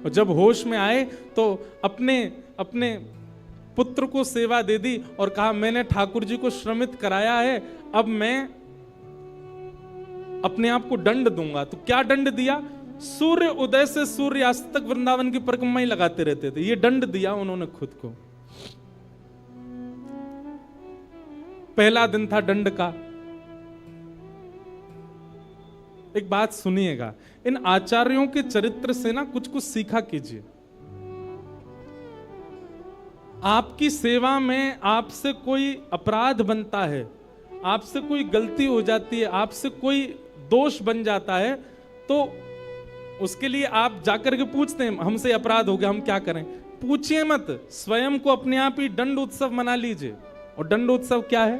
और जब होश में आए तो अपने पुत्र को सेवा दे दी और कहा मैंने ठाकुर जी को श्रमित कराया है, अब मैं अपने आप को दंड दूंगा। तो क्या दंड दिया? सूर्य उदय से सूर्यास्त तक वृंदावन की परिक्रमा ही लगाते रहते थे, ये दंड दिया उन्होंने खुद को। पहला दिन था दंड का। एक बात सुनिएगा, इन आचार्यों के चरित्र से ना कुछ कुछ सीखा कीजिए। आपकी सेवा में आपसे कोई अपराध बनता है, आपसे कोई गलती हो जाती है, आपसे कोई दोष बन जाता है, तो उसके लिए आप जाकर के पूछते हैं हमसे अपराध हो गया, हम क्या करें? पूछिए मत, स्वयं को अपने आप ही दंड उत्सव मना लीजिए। और दंड उत्सव क्या है?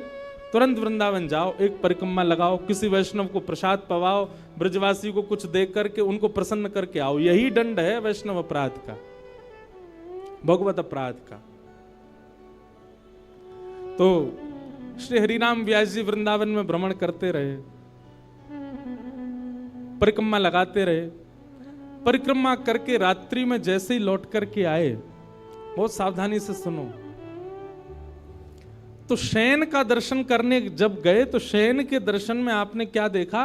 तुरंत वृंदावन जाओ, एक परिक्रमा लगाओ, किसी वैष्णव को प्रसाद पवाओ, ब्रजवासी को कुछ दे करके उनको प्रसन्न करके आओ। यही दंड है वैष्णव अपराध का, भगवत अपराध का। तो श्री हरिनाम व्यास जी वृंदावन में भ्रमण करते रहे, परिक्रमा लगाते रहे। परिक्रमा करके रात्रि में जैसे ही लौट करके आए, बहुत सावधानी से सुनो, तो शयन का दर्शन करने जब गए तो शयन के दर्शन में आपने क्या देखा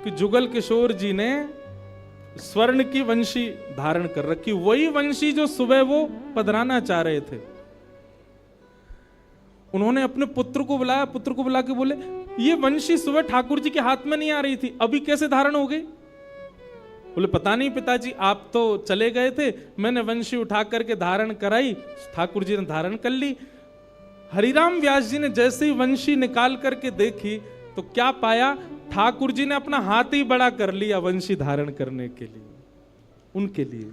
कि जुगल किशोर जी ने स्वर्ण की वंशी धारण कर रखी, वही वंशी जो सुबह वो पधराना चाह रहे थे। उन्होंने अपने पुत्र को बुलाया, पुत्र को बुला के बोले ये वंशी सुबह ठाकुर जी के हाथ में नहीं आ रही थी, अभी कैसे धारण हो गई? बोले पता नहीं पिताजी, आप तो चले गए थे, मैंने वंशी उठा करके धारण कराई, ठाकुर जी ने धारण कर ली। हरिराम व्यास जी ने जैसे ही वंशी निकाल करके देखी तो क्या पाया? ठाकुर जी ने अपना हाथ ही बड़ा कर लिया वंशी धारण करने के लिए, उनके लिए।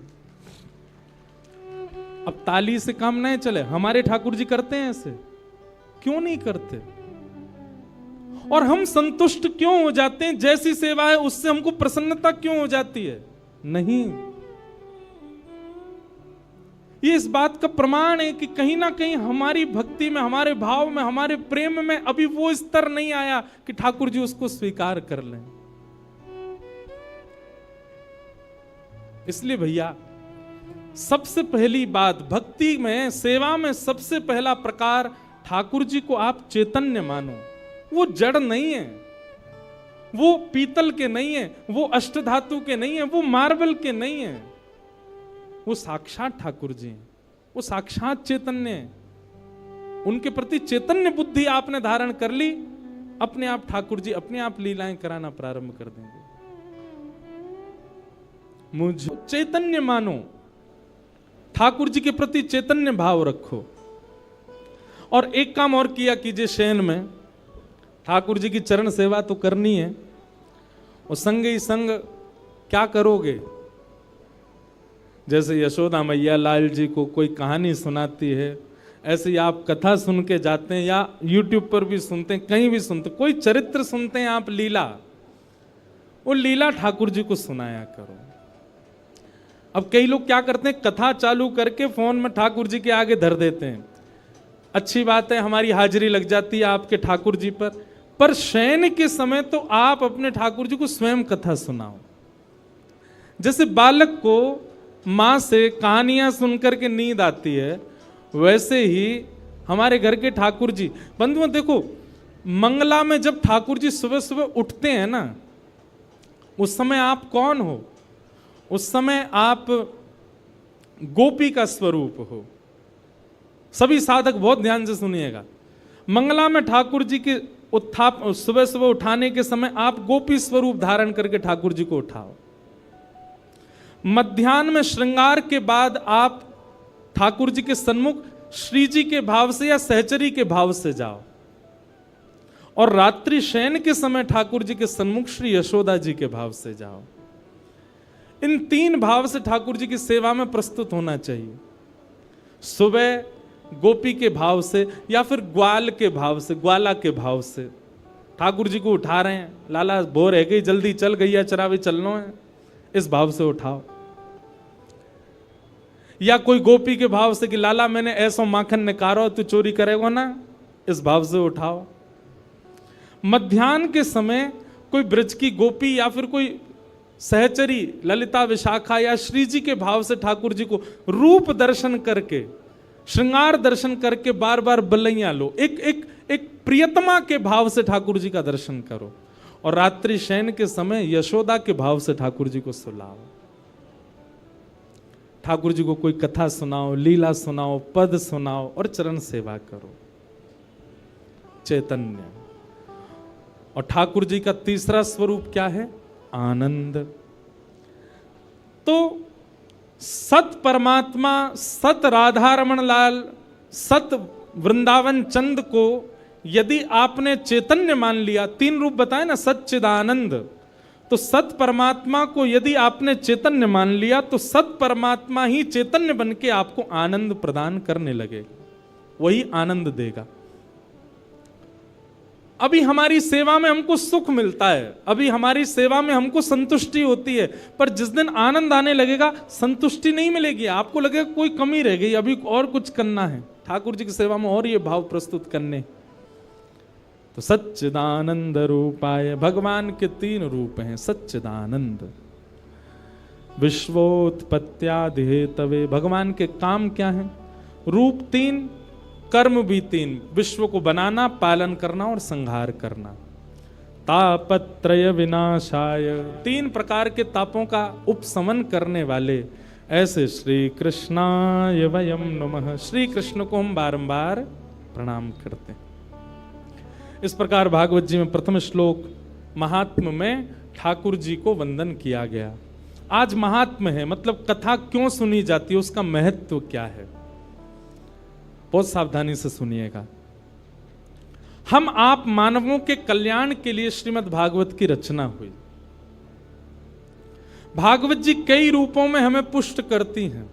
अब ताली से काम नहीं चले, हमारे ठाकुर जी करते हैं ऐसे? क्यों नहीं करते? और हम संतुष्ट क्यों हो जाते हैं? जैसी सेवा है उससे हमको प्रसन्नता क्यों हो जाती है? नहीं। ये इस बात का प्रमाण है कि कहीं ना कहीं हमारी भक्ति में, हमारे भाव में, हमारे प्रेम में अभी वो स्तर नहीं आया कि ठाकुर जी उसको स्वीकार कर लें। इसलिए भैया, सबसे पहली बात भक्ति में, सेवा में सबसे पहला प्रकार, ठाकुर जी को आप चैतन्य मानो। वो जड़ नहीं है, वो पीतल के नहीं है, वो अष्टधातु के नहीं है, वो मार्बल के नहीं है, वो साक्षात ठाकुर जी हैं, वो साक्षात चैतन्य है। उनके प्रति चैतन्य बुद्धि आपने धारण कर ली, अपने आप ठाकुर जी अपने आप लीलाएं कराना प्रारंभ कर देंगे। मुझे चैतन्य मानो, ठाकुर जी के प्रति चैतन्य भाव रखो। और एक काम और किया कीजिए, शयन में ठाकुर जी की चरण सेवा तो करनी है, और संग ही संग क्या करोगे? जैसे यशोदा मैया लाल जी को कोई कहानी सुनाती है, ऐसे ही आप कथा सुन के जाते हैं, या YouTube पर भी सुनते हैं, कहीं भी सुनते, कोई चरित्र सुनते हैं आप, लीला, वो लीला ठाकुर जी को सुनाया करो। अब कई लोग क्या करते हैं, कथा चालू करके फोन में ठाकुर जी के आगे धर देते हैं। अच्छी बात है, हमारी हाजिरी लग जाती है आपके ठाकुर जी पर शयन के समय तो आप अपने ठाकुर जी को स्वयं कथा सुनाओ। जैसे बालक को माँ से कहानियां सुनकर के नींद आती है, वैसे ही हमारे घर के ठाकुर जी, बंधुओं देखो, मंगला में जब ठाकुर जी सुबह सुबह उठते हैं ना, उस समय आप कौन हो? उस समय आप गोपी का स्वरूप हो। सभी साधक बहुत ध्यान से सुनिएगा। मंगला में ठाकुर जी के उत्थाप, सुबह सुबह उठाने के समय आप गोपी स्वरूप धारण करके ठाकुर जी को उठाओ। मध्याह्न में श्रृंगार के बाद आप ठाकुर जी के सन्मुख श्री जी के भाव से या सहचरी के भाव से जाओ, और रात्रि शयन के समय ठाकुर जी के सन्मुख श्री यशोदा जी के भाव से जाओ। इन तीन भाव से ठाकुर जी की सेवा में प्रस्तुत होना चाहिए। सुबह गोपी के भाव से या फिर ग्वाल के भाव से, ग्वाला के भाव से ठाकुर जी को उठा रहे हैं, लाला बोर है गई, जल्दी चल, गैया चरावे चलना है, इस भाव से उठाओ। या कोई गोपी के भाव से कि लाला मैंने ऐसा माखन निकारो, तू चोरी करेगा ना, इस भाव से उठाओ। मध्याह्न के समय कोई ब्रज की गोपी या फिर कोई सहचरी, ललिता विशाखा या श्री जी के भाव से ठाकुर जी को रूप दर्शन करके, श्रृंगार दर्शन करके बार बार बलैया लो। एक प्रियतमा के भाव से ठाकुर जी का दर्शन करो। और रात्रि शयन के समय यशोदा के भाव से ठाकुर जी को सुलाओ। ठाकुर जी को कोई कथा सुनाओ, लीला सुनाओ, पद सुनाओ और चरण सेवा करो। चैतन्य। और ठाकुर जी का तीसरा स्वरूप क्या है? आनंद। तो सत परमात्मा, सत राधा रमन लाल सत वृंदावन चंद को यदि आपने चैतन्य मान लिया, 3 रूप बताए ना, सच्चिदानंद, तो सत परमात्मा को यदि आपने चैतन्य मान लिया तो सत परमात्मा ही चैतन्य बन के आपको आनंद प्रदान करने लगे, वही आनंद देगा। अभी हमारी सेवा में हमको सुख मिलता है, अभी हमारी सेवा में हमको संतुष्टि होती है, पर जिस दिन आनंद आने लगेगा संतुष्टि नहीं मिलेगी, आपको लगेगा कोई कमी रह गई, अभी और कुछ करना है, ठाकुर जी की सेवा में और ये भाव प्रस्तुत करने। तो सच्चिदानंद रूपाय, भगवान के 3 रूप हैं, सच्चिदानंद, विश्वोत्पत्त्यादि हेतवे, भगवान के काम क्या है? रूप 3, कर्म भी 3, विश्व को बनाना, पालन करना और संहार करना। तापत्रय विनाशाय, 3 प्रकार के तापों का उपशमन करने वाले, ऐसे श्री कृष्णाय वयम नमः, श्री कृष्ण को हम बारंबार प्रणाम करते हैं। इस प्रकार भागवत जी में प्रथम श्लोक महात्म में ठाकुर जी को वंदन किया गया। आज महात्म है, मतलब कथा क्यों सुनी जाती है, उसका महत्व क्या है, बहुत सावधानी से सुनिएगा। हम आप मानवों के कल्याण के लिए श्रीमद् भागवत की रचना हुई। भागवत जी कई रूपों में हमें पुष्ट करती हैं।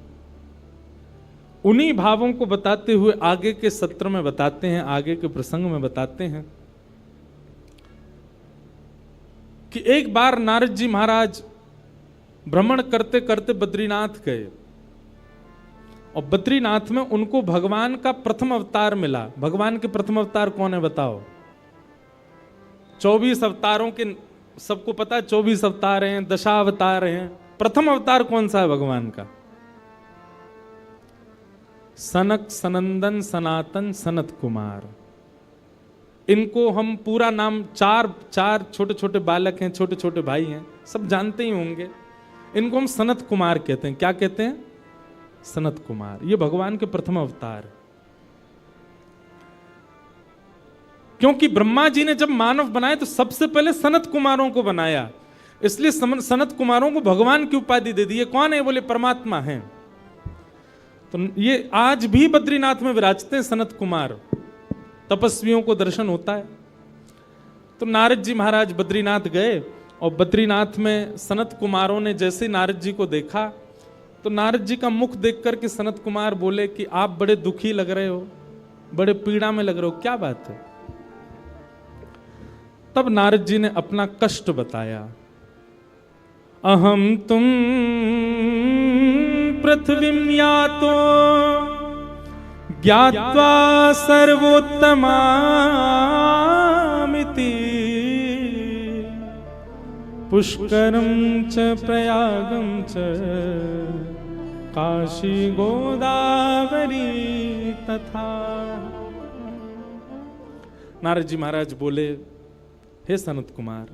उन्हीं भावों को बताते हुए आगे के सत्र में बताते हैं, आगे के प्रसंग में बताते हैं कि एक बार नारद जी महाराज भ्रमण करते करते बद्रीनाथ गए और बद्रीनाथ में उनको भगवान का प्रथम अवतार मिला। भगवान के प्रथम अवतार कौन है बताओ? 24 अवतारों के सबको पता है, 24 अवतार हैं, दशावतार हैं। प्रथम अवतार कौन सा है भगवान का? सनक सनंदन सनातन सनत कुमार। इनको हम पूरा नाम, चार छोटे छोटे बालक हैं, छोटे छोटे भाई हैं, सब जानते ही होंगे। इनको हम सनत कुमार कहते हैं। क्या कहते हैं? सनत कुमार। ये भगवान के प्रथम अवतार। क्योंकि ब्रह्मा जी ने जब मानव बनाए तो सबसे पहले सनत कुमारों को बनाया, इसलिए सनत कुमारों को भगवान की उपाधि दे दी। ये कौन है? बोले परमात्मा हैं। तो ये आज भी बद्रीनाथ में विराजते हैं सनत कुमार, तपस्वियों को दर्शन होता है। तो नारद जी महाराज बद्रीनाथ गए और बद्रीनाथ में सनत कुमारों ने जैसे नारद जी को देखा तो नारद जी का मुख देख करके सनत कुमार बोले कि आप बड़े दुखी लग रहे हो, बड़े पीड़ा में लग रहे हो, क्या बात है? तब नारद जी ने अपना कष्ट बताया। अहम तुम पृथ्वीं यातो ज्ञात्वा सर्वोत्तमामिति पुष्करम च प्रयागम च काशी गोदावरी तथा। नारद जी महाराज बोले, हे सनत कुमार,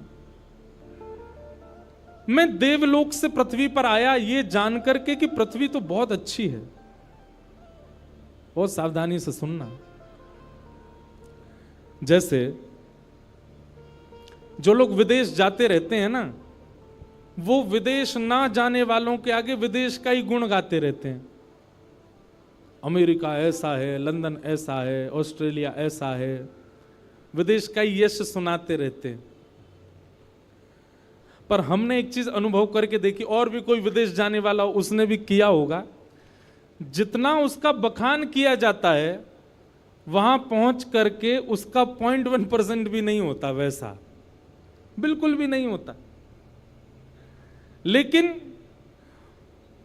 मैं देवलोक से पृथ्वी पर आया ये जान करके कि पृथ्वी तो बहुत अच्छी है। बहुत सावधानी से सुनना। जैसे जो लोग विदेश जाते रहते हैं ना, वो विदेश ना जाने वालों के आगे विदेश का ही गुण गाते रहते हैं। अमेरिका ऐसा है, लंदन ऐसा है, ऑस्ट्रेलिया ऐसा है, विदेश का ही यश सुनाते रहते हैं। पर हमने एक चीज अनुभव करके देखी, और भी कोई विदेश जाने वाला उसने भी किया होगा, जितना उसका बखान किया जाता है वहां पहुंच करके उसका 0.1% भी नहीं होता, वैसा बिल्कुल भी नहीं होता। लेकिन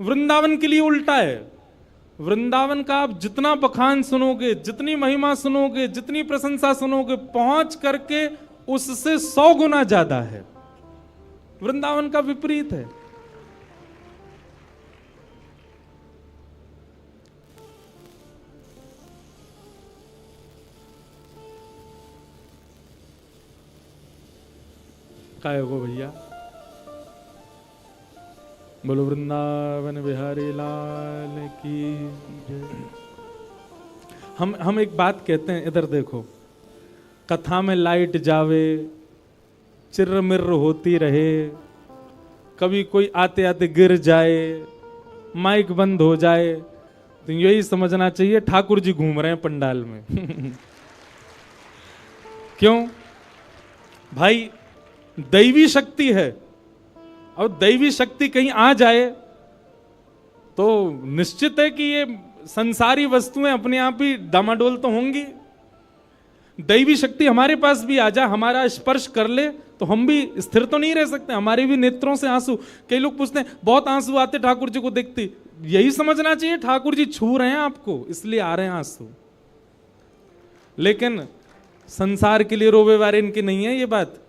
वृंदावन के लिए उल्टा है। वृंदावन का आप जितना बखान सुनोगे, जितनी महिमा सुनोगे, जितनी प्रशंसा सुनोगे, पहुंच करके उससे 100 गुना ज्यादा है। वृंदावन का विपरीत है। काय हो भैया? बोलो वृंदावन बिहारी लाल की जय। हम एक बात कहते हैं, इधर देखो, कथा में लाइट जावे, चिर्र मिर्र होती रहे, कभी कोई आते आते गिर जाए, माइक बंद हो जाए, तो यही समझना चाहिए ठाकुर जी घूम रहे हैं पंडाल में। क्यों भाई? दैवी शक्ति है, और दैवी शक्ति कहीं आ जाए तो निश्चित है कि ये संसारी वस्तुएं अपने आप ही डामाडोल तो होंगी। दैवी शक्ति हमारे पास भी आ जाए, हमारा स्पर्श कर ले, तो हम भी स्थिर तो नहीं रह सकते। हमारे भी नेत्रों से आंसू, कई लोग पूछते हैं बहुत आंसू आते ठाकुर जी को देखते, यही समझना चाहिए ठाकुर जी छू रहे हैं आपको, इसलिए आ रहे हैं आंसू। लेकिन संसार के लिए रोवे वारे इनकी नहीं है ये बात।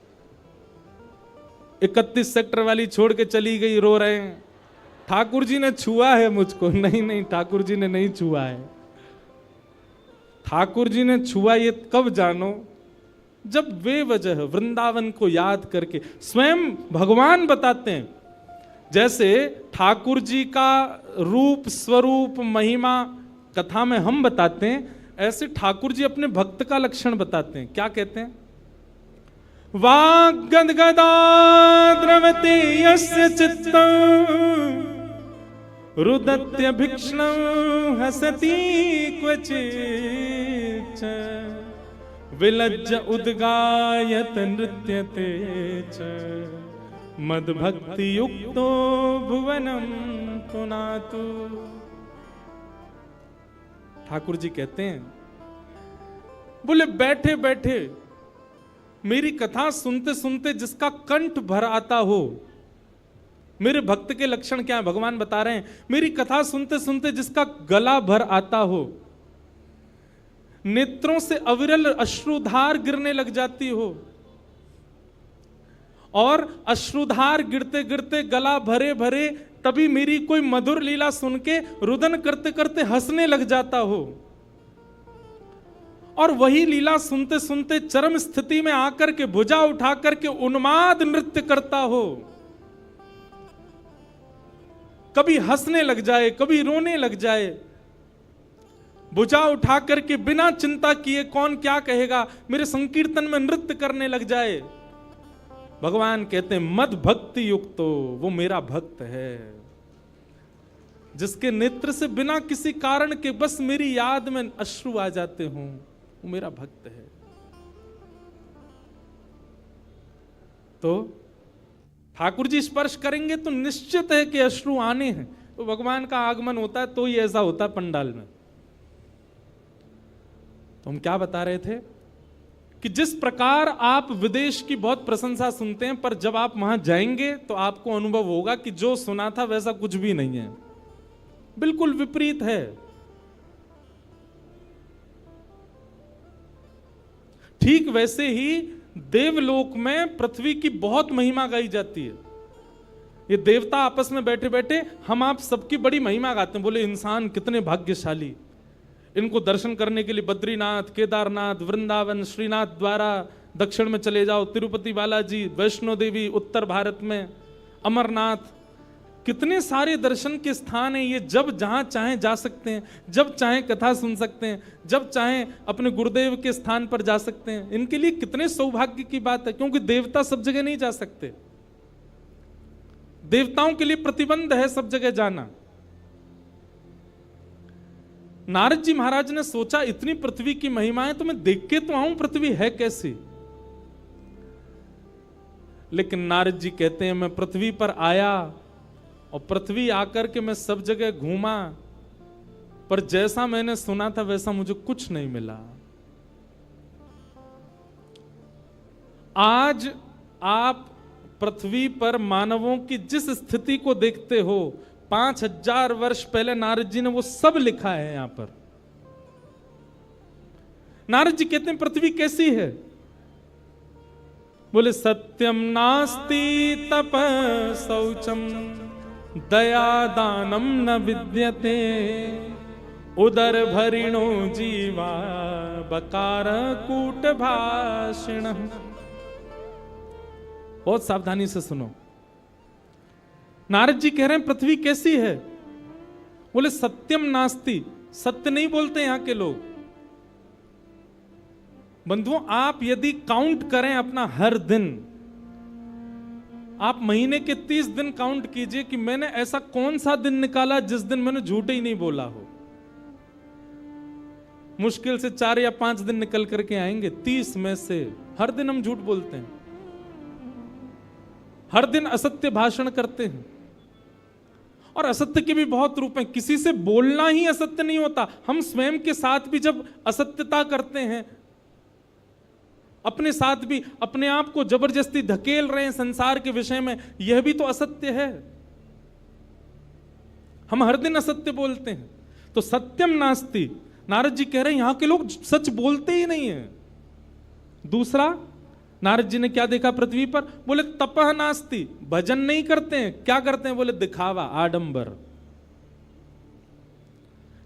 31 सेक्टर वाली छोड़ के चली गई, रो रहे हैं ठाकुर जी ने छुआ है मुझको। नहीं नहीं, ठाकुर जी ने नहीं छुआ है। ठाकुर जी ने छुआ ये कब जानो? जब वे वजह वृंदावन को याद करके स्वयं भगवान बताते हैं। जैसे ठाकुर जी का रूप स्वरूप महिमा कथा में हम बताते हैं, ऐसे ठाकुर जी अपने भक्त का लक्षण बताते हैं। क्या कहते हैं? वाग्गदगदा द्रवते यस्य चित्तम् रुदत्य भिक्ष्णं हसति क्वचित् विलज्ज उद्गायत नृत्यते च मद्भक्ति युक्तो भुवनम पुनातु। ठाकुर जी कहते हैं, बोले बैठे बैठे मेरी कथा सुनते सुनते जिसका कंठ भर आता हो। मेरे भक्त के लक्षण क्या है भगवान बता रहे हैं। मेरी कथा सुनते सुनते जिसका गला भर आता हो, नेत्रों से अविरल अश्रुधार गिरने लग जाती हो, और अश्रुधार गिरते गिरते गला भरे भरे तभी मेरी कोई मधुर लीला सुन के रुदन करते करते हंसने लग जाता हो, और वही लीला सुनते सुनते चरम स्थिति में आकर के भुजा उठा करके उन्माद नृत्य करता हो, कभी हंसने लग जाए कभी रोने लग जाए, भुजा उठा करके बिना चिंता किए कौन क्या कहेगा मेरे संकीर्तन में नृत्य करने लग जाए। भगवान कहते हैं मद भक्ति युक्तो, वो मेरा भक्त है, जिसके नेत्र से बिना किसी कारण के बस मेरी याद में अश्रु आ जाते हों, वो मेरा भक्त है। तो ठाकुर जी स्पर्श करेंगे तो निश्चित है कि अश्रु आने हैं। तो भगवान का आगमन होता है तो ही ऐसा होता है पंडाल में। तो हम क्या बता रहे थे कि जिस प्रकार आप विदेश की बहुत प्रशंसा सुनते हैं, पर जब आप वहां जाएंगे तो आपको अनुभव होगा कि जो सुना था वैसा कुछ भी नहीं है, बिल्कुल विपरीत है। ठीक वैसे ही देवलोक में पृथ्वी की बहुत महिमा गाई जाती है। ये देवता आपस में बैठे बैठे हम आप सबकी बड़ी महिमा गाते हैं, बोले इंसान कितने भाग्यशाली, इनको दर्शन करने के लिए बद्रीनाथ, केदारनाथ, वृंदावन, श्रीनाथ द्वारा दक्षिण में चले जाओ, तिरुपति बालाजी, वैष्णो देवी उत्तर भारत में, अमरनाथ, कितने सारे दर्शन के स्थान हैं। ये जब जहां चाहें जा सकते हैं, जब चाहें कथा सुन सकते हैं, जब चाहें अपने गुरुदेव के स्थान पर जा सकते हैं। इनके लिए कितने सौभाग्य की बात है, क्योंकि देवता सब जगह नहीं जा सकते, देवताओं के लिए प्रतिबंध है सब जगह जाना। नारद जी महाराज ने सोचा इतनी पृथ्वी की महिमा है तो मैं देख के तो आऊं पृथ्वी है कैसी। लेकिन नारद जी कहते हैं मैं पृथ्वी पर आया और पृथ्वी आकर के मैं सब जगह घूमा, पर जैसा मैंने सुना था वैसा मुझे कुछ नहीं मिला। आज आप पृथ्वी पर मानवों की जिस स्थिति को देखते हो, 5000 वर्ष पहले नारद जी ने वो सब लिखा है यहां पर। नारद जी कहते हैं पृथ्वी कैसी है? बोले सत्यम नास्ति तप शौचम दया दानम न विद्यते उदर भरिणो जीवा बकार कूट भाषिण। बहुत सावधानी से सुनो, नारद जी कह रहे हैं पृथ्वी कैसी है? बोले सत्यम नास्ति, सत्य नहीं बोलते यहां के लोग। बंधुओं, आप यदि काउंट करें अपना हर दिन, आप महीने के 30 दिन काउंट कीजिए कि मैंने ऐसा कौन सा दिन निकाला जिस दिन मैंने झूठ ही नहीं बोला हो। मुश्किल से 4 या 5 दिन निकल करके आएंगे। 30 में से हर दिन हम झूठ बोलते हैं, हर दिन असत्य भाषण करते हैं। और असत्य के भी बहुत रूप हैं। किसी से बोलना ही असत्य नहीं होता, हम स्वयं के साथ भी जब असत्यता करते हैं, अपने साथ भी अपने आप को जबरदस्ती धकेल रहे हैं संसार के विषय में, यह भी तो असत्य है। हम हर दिन असत्य बोलते हैं। तो सत्यम नास्ति, नारद जी कह रहे हैं यहां के लोग सच बोलते ही नहीं है। दूसरा, नारद जी ने क्या देखा पृथ्वी पर? बोले तपह नास्ति, भजन नहीं करते हैं। क्या करते हैं? बोले दिखावा, आडंबर।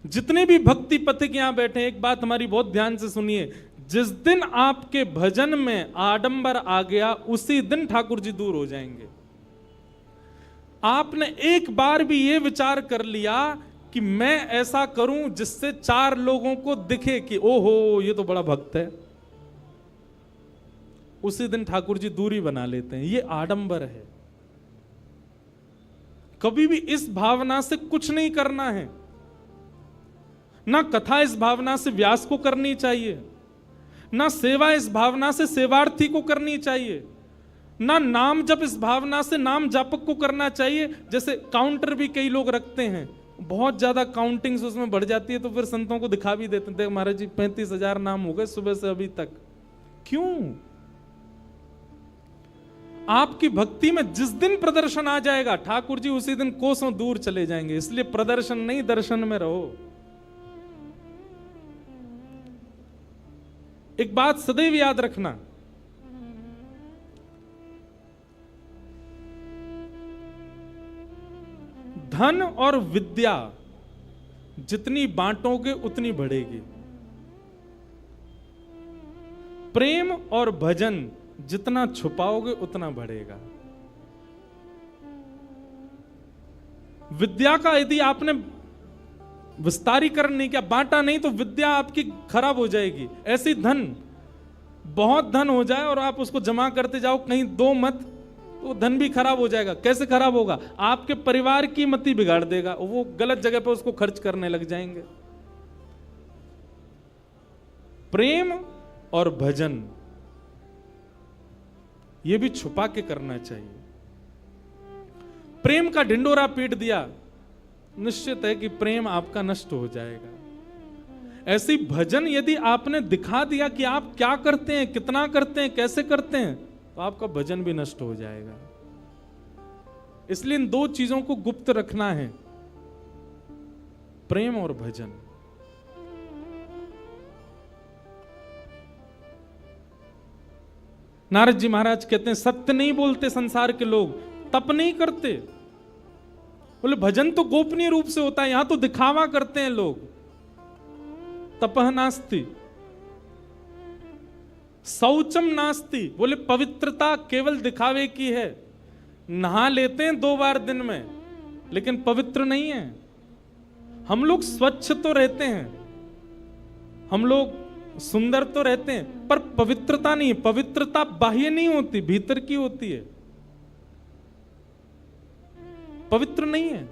जितने भी भक्ति पथिक यहां बैठे हैं, एक बात हमारी बहुत ध्यान से सुनिए, जिस दिन आपके भजन में आडंबर आ गया, उसी दिन ठाकुर जी दूर हो जाएंगे। आपने एक बार भी यह विचार कर लिया कि मैं ऐसा करूं जिससे 4 लोगों को दिखे कि ओहो ये तो बड़ा भक्त है, उसी दिन ठाकुर जी दूरी बना लेते हैं। ये आडंबर है। कभी भी इस भावना से कुछ नहीं करना है। ना कथा इस भावना से व्यास को करनी चाहिए, ना सेवा इस भावना से सेवार्थी को करनी चाहिए, ना नाम जप इस भावना से नाम जापक को करना चाहिए। जैसे काउंटर भी कई लोग रखते हैं, बहुत ज्यादा काउंटिंग्स उसमें बढ़ जाती है, तो फिर संतों को दिखा भी देते हैं, महाराज जी 35,000 नाम हो गए सुबह से अभी तक। क्यों? आपकी भक्ति में जिस दिन प्रदर्शन आ जाएगा, ठाकुर जी उसी दिन कोसों दूर चले जाएंगे। इसलिए प्रदर्शन नहीं, दर्शन में रहो। एक बात सदैव याद रखना, धन और विद्या जितनी बांटोगे उतनी बढ़ेगी। प्रेम और भजन जितना छुपाओगे उतना बढ़ेगा। विद्या का यदि आपने विस्तारीकरण नहीं किया, बांटा नहीं, तो विद्या आपकी खराब हो जाएगी। ऐसी धन, बहुत धन हो जाए और आप उसको जमा करते जाओ, कहीं दो मत, तो धन भी खराब हो जाएगा। कैसे खराब होगा? आपके परिवार की मति बिगाड़ देगा, वो गलत जगह पे उसको खर्च करने लग जाएंगे। प्रेम और भजन ये भी छुपा के करना चाहिए। प्रेम का ढिंडोरा पीट दिया, निश्चित है कि प्रेम आपका नष्ट हो जाएगा। ऐसी भजन यदि आपने दिखा दिया कि आप क्या करते हैं, कितना करते हैं, कैसे करते हैं, तो आपका भजन भी नष्ट हो जाएगा। इसलिए इन 2 चीजों को गुप्त रखना है, प्रेम और भजन। नारद जी महाराज कहते हैं सत्य नहीं बोलते संसार के लोग, तप नहीं करते। बोले भजन तो गोपनीय रूप से होता है, यहां तो दिखावा करते हैं लोग। तपह नास्ति, शौचम नास्ति, बोले पवित्रता केवल दिखावे की है। नहा लेते हैं 2 बार दिन में, लेकिन पवित्र नहीं है। हम लोग स्वच्छ तो रहते हैं, हम लोग सुंदर तो रहते हैं, पर पवित्रता नहीं है। पवित्रता बाह्य नहीं होती, भीतर की होती है। पवित्र नहीं है।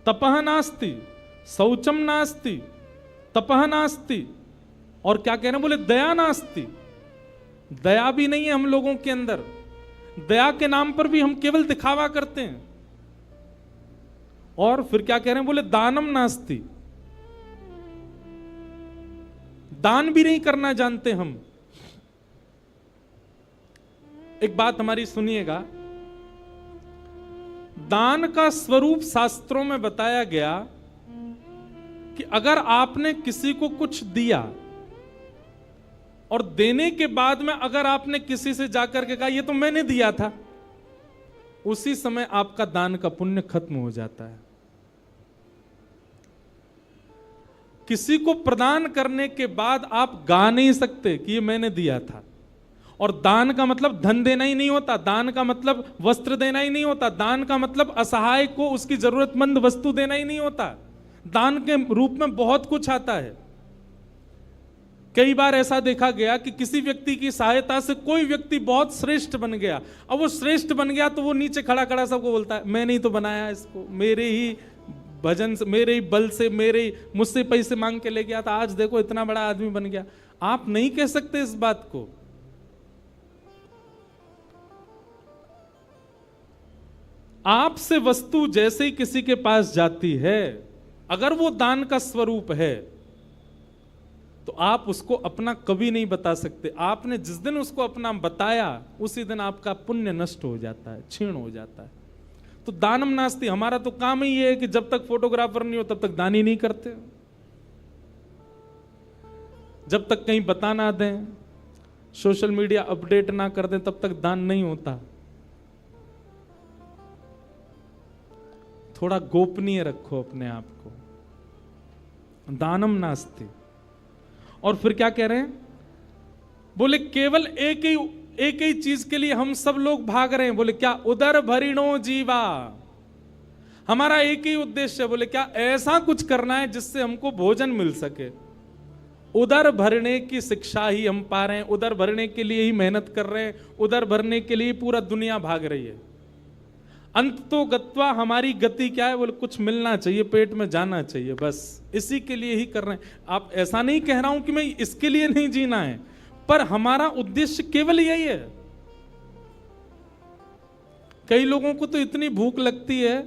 तपह नास्ति, शौचम नास्ति, तपह नास्ति, और क्या कह रहे हैं? बोले दया नास्ति, दया भी नहीं है हम लोगों के अंदर। दया के नाम पर भी हम केवल दिखावा करते हैं। और फिर क्या कह रहे हैं? बोले दानम नास्ति, दान भी नहीं करना जानते हम। एक बात हमारी सुनिएगा, दान का स्वरूप शास्त्रों में बताया गया कि अगर आपने किसी को कुछ दिया और देने के बाद में अगर आपने किसी से जाकर के कहा ये तो मैंने दिया था, उसी समय आपका दान का पुण्य खत्म हो जाता है। किसी को प्रदान करने के बाद आप गा नहीं सकते कि ये मैंने दिया था। और दान का मतलब धन देना ही नहीं होता, दान का मतलब वस्त्र देना ही नहीं होता, दान का मतलब असहाय को उसकी जरूरतमंद वस्तु देना ही नहीं होता। दान के रूप में बहुत कुछ आता है। कई बार ऐसा देखा गया कि किसी व्यक्ति की सहायता से कोई व्यक्ति बहुत श्रेष्ठ बन गया। अब वो श्रेष्ठ बन गया तो वो नीचे खड़ा खड़ा सबको बोलता है मैं नहीं तो बनाया इसको, मेरे ही भजन से, मेरे ही बल से, मुझसे पैसे मांग के ले गया था, आज देखो इतना बड़ा आदमी बन गया। आप नहीं कह सकते इस बात को। आपसे वस्तु जैसे ही किसी के पास जाती है, अगर वो दान का स्वरूप है तो आप उसको अपना कभी नहीं बता सकते। आपने जिस दिन उसको अपना बताया उसी दिन आपका पुण्य नष्ट हो जाता है, क्षीण हो जाता है। तो दानम नास्ति, हमारा तो काम ही है कि जब तक फोटोग्राफर नहीं हो तब तक दान ही नहीं करते। जब तक कहीं बता ना दें, सोशल मीडिया अपडेट ना कर दें, तब तक दान नहीं होता। थोड़ा गोपनीय रखो अपने आप को, दानम नास्ति। और फिर क्या कह रहे हैं, बोले केवल एक ही चीज के लिए हम सब लोग भाग रहे हैं। बोले क्या, उदर भरिणो जीवा, हमारा एक ही उद्देश्य है। बोले क्या, ऐसा कुछ करना है जिससे हमको भोजन मिल सके। उदर भरने की शिक्षा ही हम पा रहे हैं, उदर भरने के लिए ही मेहनत कर रहे हैं, उदर भरने के लिए पूरा दुनिया भाग रही है। अंत तो गत्वा, हमारी गति क्या है, बोले कुछ मिलना चाहिए, पेट में जाना चाहिए, बस इसी के लिए ही कर रहे हैं। आप ऐसा नहीं कह रहा हूं कि मैं इसके लिए नहीं जीना है, पर हमारा उद्देश्य केवल यही है। कई लोगों को तो इतनी भूख लगती है